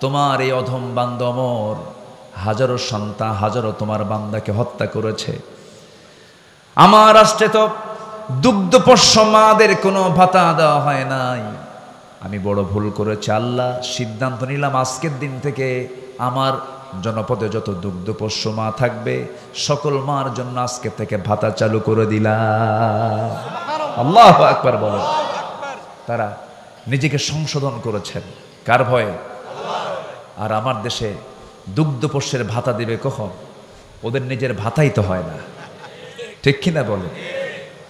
Speaker 1: তোমার এই অধম বান্দা ওমর হাজারো সন্তান, হাজারো তোমার বান্দাকে হত্যা করেছে। আমার রাষ্ট্রে তো দুগ্ধপোষ্য মাদের কোনো ভাতা দেওয়া হয় নাই। আমি বড় ভুল করেছি আল্লাহ। সিদ্ধান্ত নিলাম আজকের দিন থেকে আমার জনপদে যত দুগ্ধপোষ্য মা থাকবে সকল মার জন্য আজকে থেকে ভাতা চালু করে দিলাম। আল্লাহু আকবার বলেন। তারা নিজেকে সংশোধন করেছেন কার ভয়ে? আর আমার দেশে দুগ্ধপোষ্যের ভাতা দিবে কখন? ওদের নিজের ভাতাই তো হয় না, ঠিক কিনা বলে?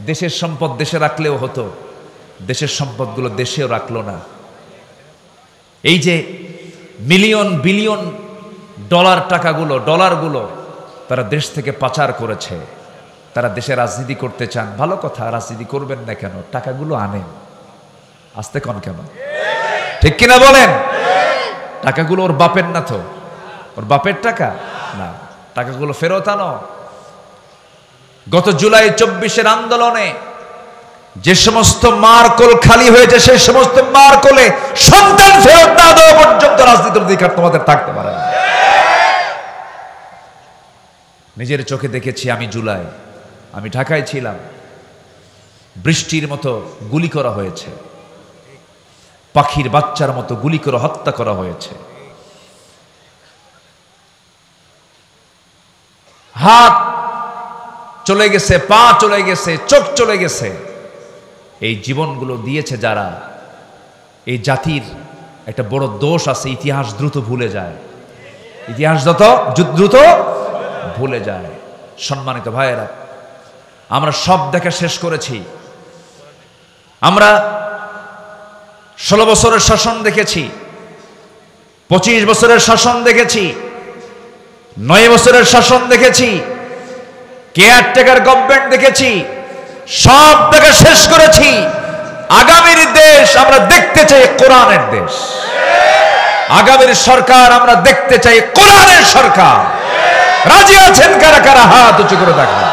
Speaker 1: দেশের সম্পদ দেশে রাখলেও হতো, দেশের সম্পদগুলো দেশেও রাখলো না। এই যে মিলিয়ন বিলিয়ন ডলারগুলো তারা দেশ থেকে পাচার করেছে। তারা দেশে রাজনীতি করতে চান, ভালো কথা, রাজনীতি করবেন না কেন? টাকাগুলো আনেন। আসতে কন কেন? ঠিক কিনা বলেন? টাকাগুলো ওর বাপের না তো? ওর বাপের টাকা না, টাকাগুলো ফেরত আনো। গত জুলাই 24-এর আন্দোলনে যে সমস্ত মারকোল খালি হয়েছে, সেই সমস্ত মারকোলে সন্তান ফেরত না দেওয়া পর্যন্ত রাজনীতির অধিকার তোমাদের থাকতে পারে না। নিজের চোখে দেখেছি আমি। জুলাই আমি ঢাকায় ছিলাম, বৃষ্টির মতো গুলি করা হয়েছে, পাখির বাচ্চার মতো গুলি করে হত্যা করা হয়েছে। হাত চলে গেছে, পা চলে গেছে, চোখ চলে গেছে। এই জীবনগুলো দিয়েছে যারা, এই জাতির একটা বড় দোষ আছে, ইতিহাস দ্রুত ভুলে যায়। ইতিহাস দ্রুত ভুলে যায়। সম্মানিত ভাইয়েরা, আমরা সব দেখা শেষ করেছি। আমরা 16 বছরের শাসন দেখেছি, 25 বছরের শাসন দেখেছি, 9 বছরের শাসন দেখেছি, কেয়ারটেকার গভর্নমেন্ট দেখেছি। সব দেখা শেষ করেছি। আগামীর দেশ আমরা দেখতে চাই কোরআনের দেশ। আগামীর সরকার আমরা দেখতে চাই কোরআনের সরকার। রাজি আছেন কারা কারা? হাত উঁচু করে দেখেন।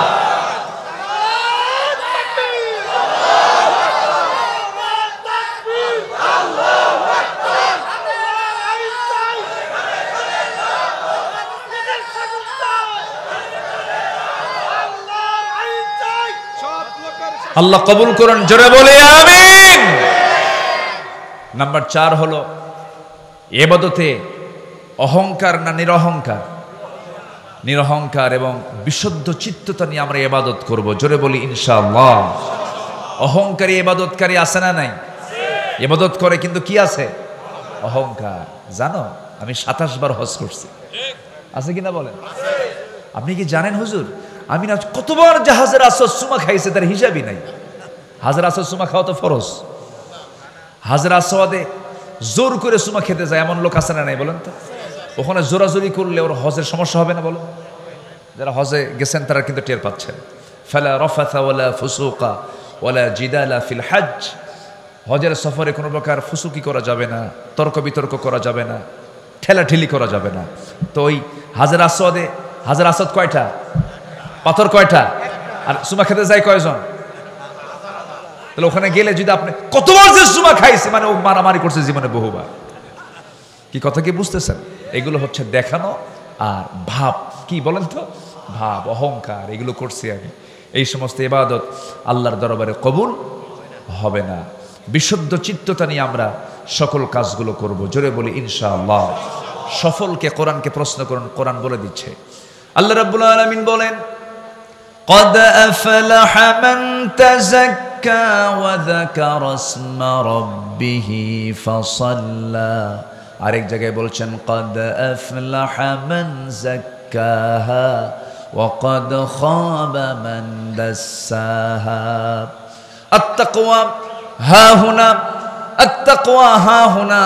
Speaker 1: আল্লাহ কবুল করুন, জোরে বলে আমিন। নাম্বার 4 হলো ইবাদতে অহংকার না নিরহংকার? নিরহংকার এবং বিশুদ্ধ চিত্ততা নিয়ে আমরা ইবাদত করব। জোরে বলি ইনশাআল্লাহ। অহংকারী ইবাদতকারী আছে না নাই? ইবাদত করে কিন্তু কি আছে? অহংকার। জানো আমি 27 বার হজ করছি, আছে কিনা বলেন? আপনি কি জানেন হুজুর আমি না কতবার জাহাজের আসর সুমা খাইছে তার হিসাবই নাই। হাজার আসর সুমা খাওয়া তো ফরজ। হাজার আসওয়াদে জোর করে সুমা খেতে যায় এমন লোক আছে না নাই বলেন তো? ওখানে জোরাজোরি করলে ওর হজের সমস্যা হবে না বলো? যারা হজে গেছেন তারা কিন্তু টের পাচ্ছেন। ফালা রাফাথা ওয়ালা ফুসুকা ওয়ালা জিদালা ফিল হজ। হজের সফরে কোনো প্রকার ফুসুকি করা যাবে না, তর্ক বিতর্ক করা যাবে না, ঠেলাঠেলি করা যাবে না। তো ওই হাজার আসওয়াদে, হাজার আসওয়াদ কয়টা? পাথর কয়টা? আর সুমা খেতে যায় কয়জন? তাহলে ওখানে গেলে যদি আপনি কতবার যে সুমা খাইছে মানে ও মারামারি করছে জীবনে বহুবার। কি কথা কি বুঝতেছেন? এগুলো হচ্ছে দেখানো আর ভাব, কি বলেন তো, ভাব, অহংকার, এগুলো করছি আমি। এই সমস্ত ইবাদত আল্লাহর দরবারে কবুল হবে না। বিশুদ্ধ চিত্ততা নিয়ে আমরা সকল কাজগুলো করব। জোরে বলি ইনশাআল্লাহ। সফলকে কোরআনকে প্রশ্ন করুন, কোরআন বলে দিচ্ছে। আল্লাহ রাব্বুল আলামিন বলেন قد أفلح من تزكى وذكر اسم ربه فصلى। আরেক জায়গায় বলছেন قد أفلح من زكاها وقد خاب من دساها। التقوى ها هنا، التقوى ها هنا।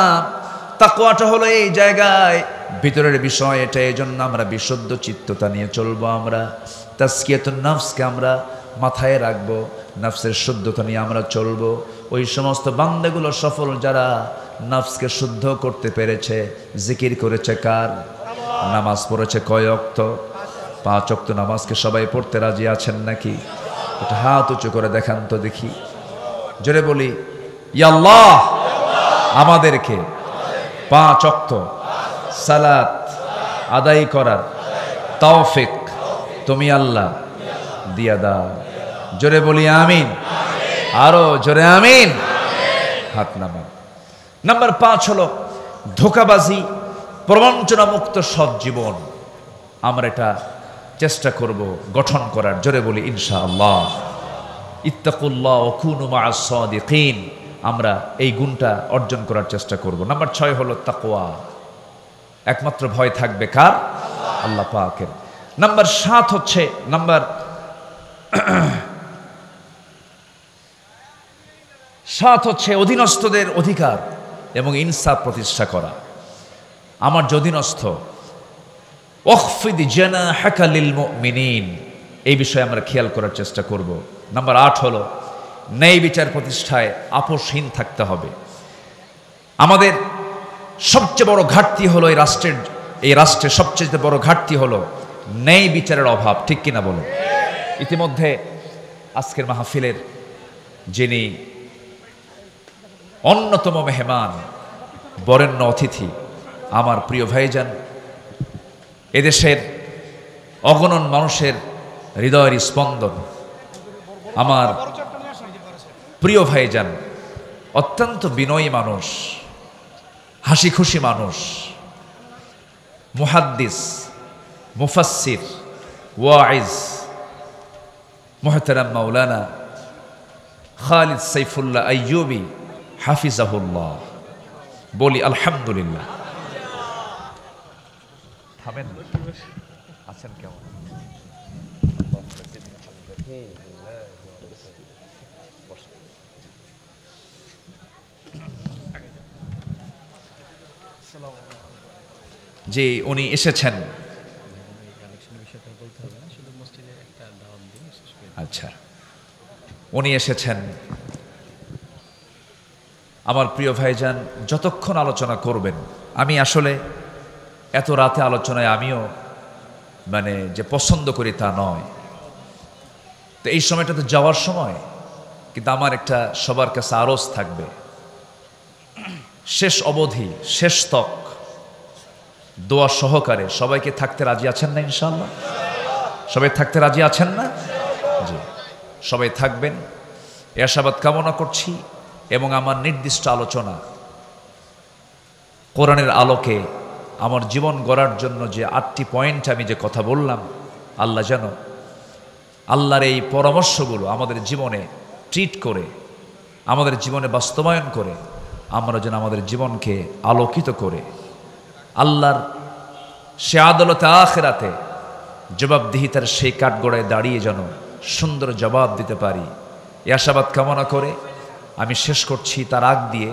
Speaker 1: তাকওয়াটা হলো এই জায়গায়, ভিতরের বিষয় এটা। এই জন্য আমরা বিশুদ্ধ চিত্ততা নিয়ে চলবো। আমরা তাজকিয়াতুন নফসকে আমরা মাথায় রাখবো, নফসের শুদ্ধতা নিয়ে আমরা চলবো। ওই সমস্ত বান্দাগুলো সফল যারা নফসকে শুদ্ধ করতে পেরেছে, জিকির করেছে কার? নামাজ পড়েছে কয় ওয়াক্ত? 5 ওয়াক্ত নামাজকে সবাই পড়তে রাজি আছেন নাকি? এটা হাত উঁচু করে দেখান তো দেখি। জোরে বলি ইয়া আল্লাহ, আমাদেরকে 5 ওয়াক্ত সালাত আদায় করার তৌফিক তুমি আল্লাহ দিয়া দাও। জোরে বলি আমিন, আরো জোরে আমিন। হাত নামান। নাম্বার 5 হলো ধোঁকাবাজি, প্রবঞ্চনা মুক্ত সৎ জীবন। আমরা এটা চেষ্টা করব গঠন করার। জোরে বলি ইনশাআল্লাহ। ইত্তাকুল্লাহ ওয়া কুনু মা'আস সাদিকিন। আমরা এই গুণটা অর্জন করার চেষ্টা করব। নাম্বার 6 হলো তাকওয়া। একমাত্র ভয় থাকবে কার? আল্লাহ পাকের। নাম্বার 7 হচ্ছে, নাম্বার 7 হচ্ছে অধীনস্থদের অধিকার এবং ইনসাফ প্রতিষ্ঠা করা। আমার যে অধীনস্থ, ওয়াখফিদ জানাহাকা লিল মুমিনিন, এই বিষয়ে আমরা খেয়াল করার চেষ্টা করব। নাম্বার 8 হলো ন্যায় বিচার প্রতিষ্ঠায় আপোষহীন থাকতে হবে। আমাদের সবচেয়ে বড় ঘাটতি হলো এই রাষ্ট্রের সবচেয়ে বড় ঘাটতি হলো ন্যায় বিচারের অভাব। ঠিক কিনা বলুন? ইতিমধ্যে আজকের মাহফিলের যিনি অন্যতম মেহমান, বরেণ্য অতিথি, আমার প্রিয় ভাইজান, এদেশের অগণন মানুষের হৃদয়ের স্পন্দন, আমার প্রিয় ভাইজান, অত্যন্ত বিনয়ী মানুষ, হাসি খুশি মানুষ, মুহাদ্দিস, মুফাসসির, ওয়াইজ, মুহতারাম মাওলানা খালিদ সাইফুল্লাহ আইয়ুবী হাফিজাহুল্লাহ। বলি আলহামদুলিল্লাহ। থামেন, আছেন কেমন? যে উনি এসেছেন, আচ্ছা, উনি এসেছেন। আমার প্রিয় ভাইজান যতক্ষণ আলোচনা করবেন, আমি আসলে এত রাতে আলোচনায় আমিও মানে যে পছন্দ করি তা নয়, তো এই সময়টা তো যাওয়ার সময়। কিন্তু আমার একটা সবার কাছে আরজ থাকবে, শেষ অবধি, শেষ তক দোয়া সহকারে সবাইকে থাকতে রাজি আছেন না? ইনশাআল্লাহ সবাই থাকতে রাজি আছেন না? জি, সবাই থাকবেন এ আশাবাদ কামনা করছি। এবং আমার নির্দিষ্ট আলোচনা কোরআনের আলোকে আমার জীবন গড়ার জন্য যে 8টি পয়েন্ট আমি যে কথা বললাম, আল্লাহ যেন আল্লাহর এই পরামর্শগুলো আমাদের জীবনে ট্রিট করে, আমাদের জীবনে বাস্তবায়ন করে আমরা যেন আমাদের জীবনকে আলোকিত করে আল্লাহর সে আদালতে আখিরাতে জবাবদিহিতার সেই কাঠগড়ায় দাঁড়িয়ে যেন সুন্দর জবাব দিতে পারি এই আশাবাদ কামনা করে আমি শেষ করছি। তার আগ দিয়ে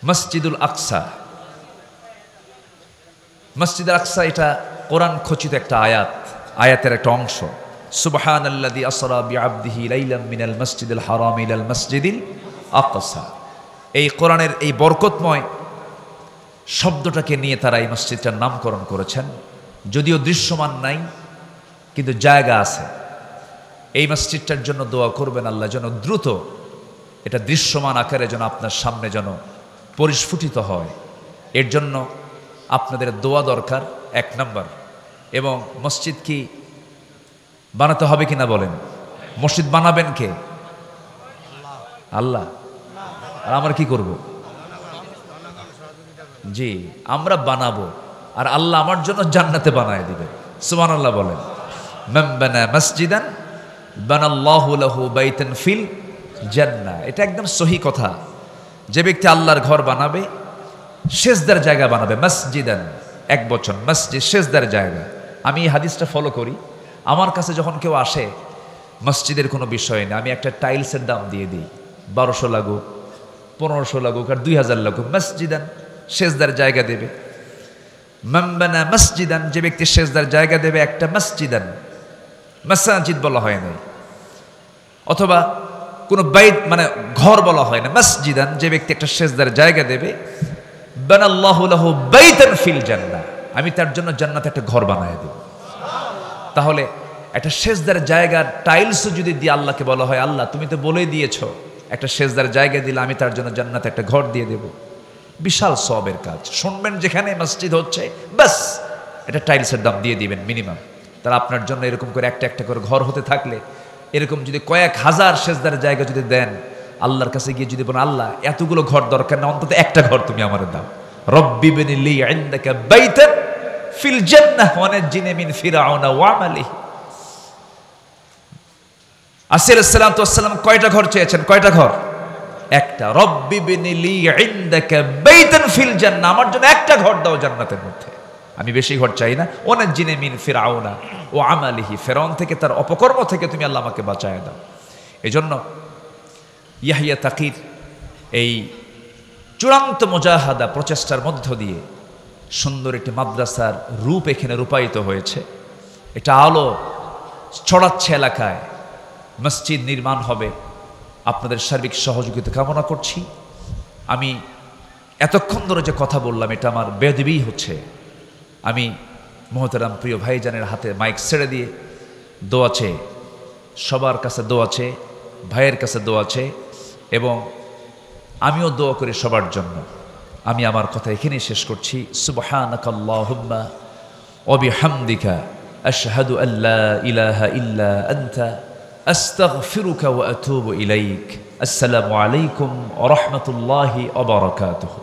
Speaker 1: মসজিদুল আকসা, মসজিদুল আকসা এটা কোরআন খচিত একটা আয়াতের একটা অংশ। সুবহানাল্লাযী আসরা বিআবদিহি লাইলাম মিনাল মসজিদিল হারাম ইলাল মসজিদিল আকসা। এই কোরআনের এই বরকতময় শব্দটাকে নিয়ে তারা এই মসজিদটার নামকরণ করেছেন। যদিও দৃশ্যমান নাই, কিন্তু জায়গা আছে। এই মসজিদটার জন্য দোয়া করবেন, আল্লাহ যেন দ্রুত এটা দৃশ্যমান আকারে যেন আপনার সামনে যেন পরিস্ফুটিত হয়। এর জন্য আপনাদের দোয়া দরকার 1 নম্বর। এবং মসজিদ কি বানাতে হবে কিনা বলেন? মসজিদ বানাবেন কে? আল্লাহ। আর আমরা কি করব? জি, আমরা বানাবো, আর আল্লাহ আমার জন্য জান্নাতে বানায় দিবে। সুবহানাল্লাহ বলেন। মান বানা মসজিদান বানাল্লাহু লাহু বাইতান ফিল জান্নাহ। এটা একদম সহি কথা। যে ব্যক্তি আল্লাহর ঘর বানাবে, সেজদার জায়গা বানাবে। মসজিদান এক বচন, মসজিদ সেজদার জায়গা। আমি এই হাদিসটা ফলো করি। আমার কাছে যখন কেউ আসে, মসজিদের কোনো বিষয় না, আমি একটা টাইলসের দাম দিয়ে দিই। 1200 লাগুক, 1500 লাগুক, আর 2000 লাগুক, মসজিদান সেজদার জায়গা দেবে। মান বানা মসজিদান, যে ব্যক্তি সেজদার জায়গা দেবে একটা, মসজিদান মাসাজিদ বলা হয় নাই, অথবা কোনো বাইত মানে ঘর বলা হয় না, মসজিদান যে ব্যক্তি একটা সেজদার জায়গা দেবে, বানাল্লাহু লাহু বাইতান ফিল জান্নাহ, আমি তার জন্য জান্নাতে একটা ঘর বানায় দেব। তাহলে একটা সেজদার জায়গার টাইলসও যদি দিয়ে আল্লাহকে বলা হয়, আল্লাহ তুমি তো বলেই দিয়েছো একটা সেজদার জায়গা দিলে আমি তার জন্য জান্নাতে একটা ঘর দিয়ে দেব, বিশাল সওয়াবের কাজ। শুনবেন যেখানে মসজিদ হচ্ছে, বাস এটা টাইলসের দাম দিয়ে দিবেন মিনিমাম। তারা আপনার জন্য এরকম করে একটা একটা করে ঘর হতে থাকলে, এরকম যদি কয়েক হাজার সেজদার জায়গা যদি দেন, আল্লাহর কাছে গিয়ে যদি বলেন, আল্লাহ এতগুলো ঘর দরকার না, অন্তত একটা ঘর তুমি আমার দাও। রব্বি বিনি লি ইনদাকা বাইতান ফিল জান্নাহ ওয়া নাজ্জিনি মিন ফিরআউনা ওয়া আমালিহি। আসির সালাতু ওয়াসসালাম কয়টা ঘর চেয়েছেন? কয়টা ঘর? একটা। রব্বি বিনি লি ইনদাকা বাইতান ফিল জান্নাহ, আমার জন্য একটা ঘর দাও জান্নাতের মধ্যে, আমি বেশি ঘর চাই না। ওয়া নাজ্জিনি মিন ফিরআউনা ওয়া আমালিহি, ফিরআউন থেকে তার অপকর্ম থেকে তুমি আল্লাহ আমাকে বাঁচায় দাও। এজন্য ইয়াহইয়া তাকির এই চূড়ান্ত মুজাহাদা প্রচেষ্টার মধ্য দিয়ে সুন্দর একটি মাদ্রাসার রূপ এখানে রূপায়িত হয়েছে। এটা আলো ছড়াচ্ছে এলাকায়, মসজিদ নির্মাণ হবে। আপনাদের সার্বিক সহযোগিতা কামনা করছি। আমি এতক্ষণ ধরে যে কথা বললাম, এটা আমার বেয়াদবি হচ্ছে। আমি মোহতারাম প্রিয় ভাইজানের হাতে মাইক ছেড়ে দিয়ে দোয়া চেয়ে, সবার কাছে দোয়া চেয়ে, ভাইয়ের কাছে দোয়া চেয়ে, এবং আমিও দোয়া করি সবার জন্য। আমি আমার কথা এখানেই শেষ করছি। সুবহানাকাল্লাহুম্মা ওয়া বিহামদিকা আশহাদু আল্লা ইলাহা ইল্লা আনতা আস্তাগফিরুকা ওয়া আতুবু ইলাইক। আসসালামু আলাইকুম ওয়া রাহমাতুল্লাহি ওয়া বারাকাতুহু।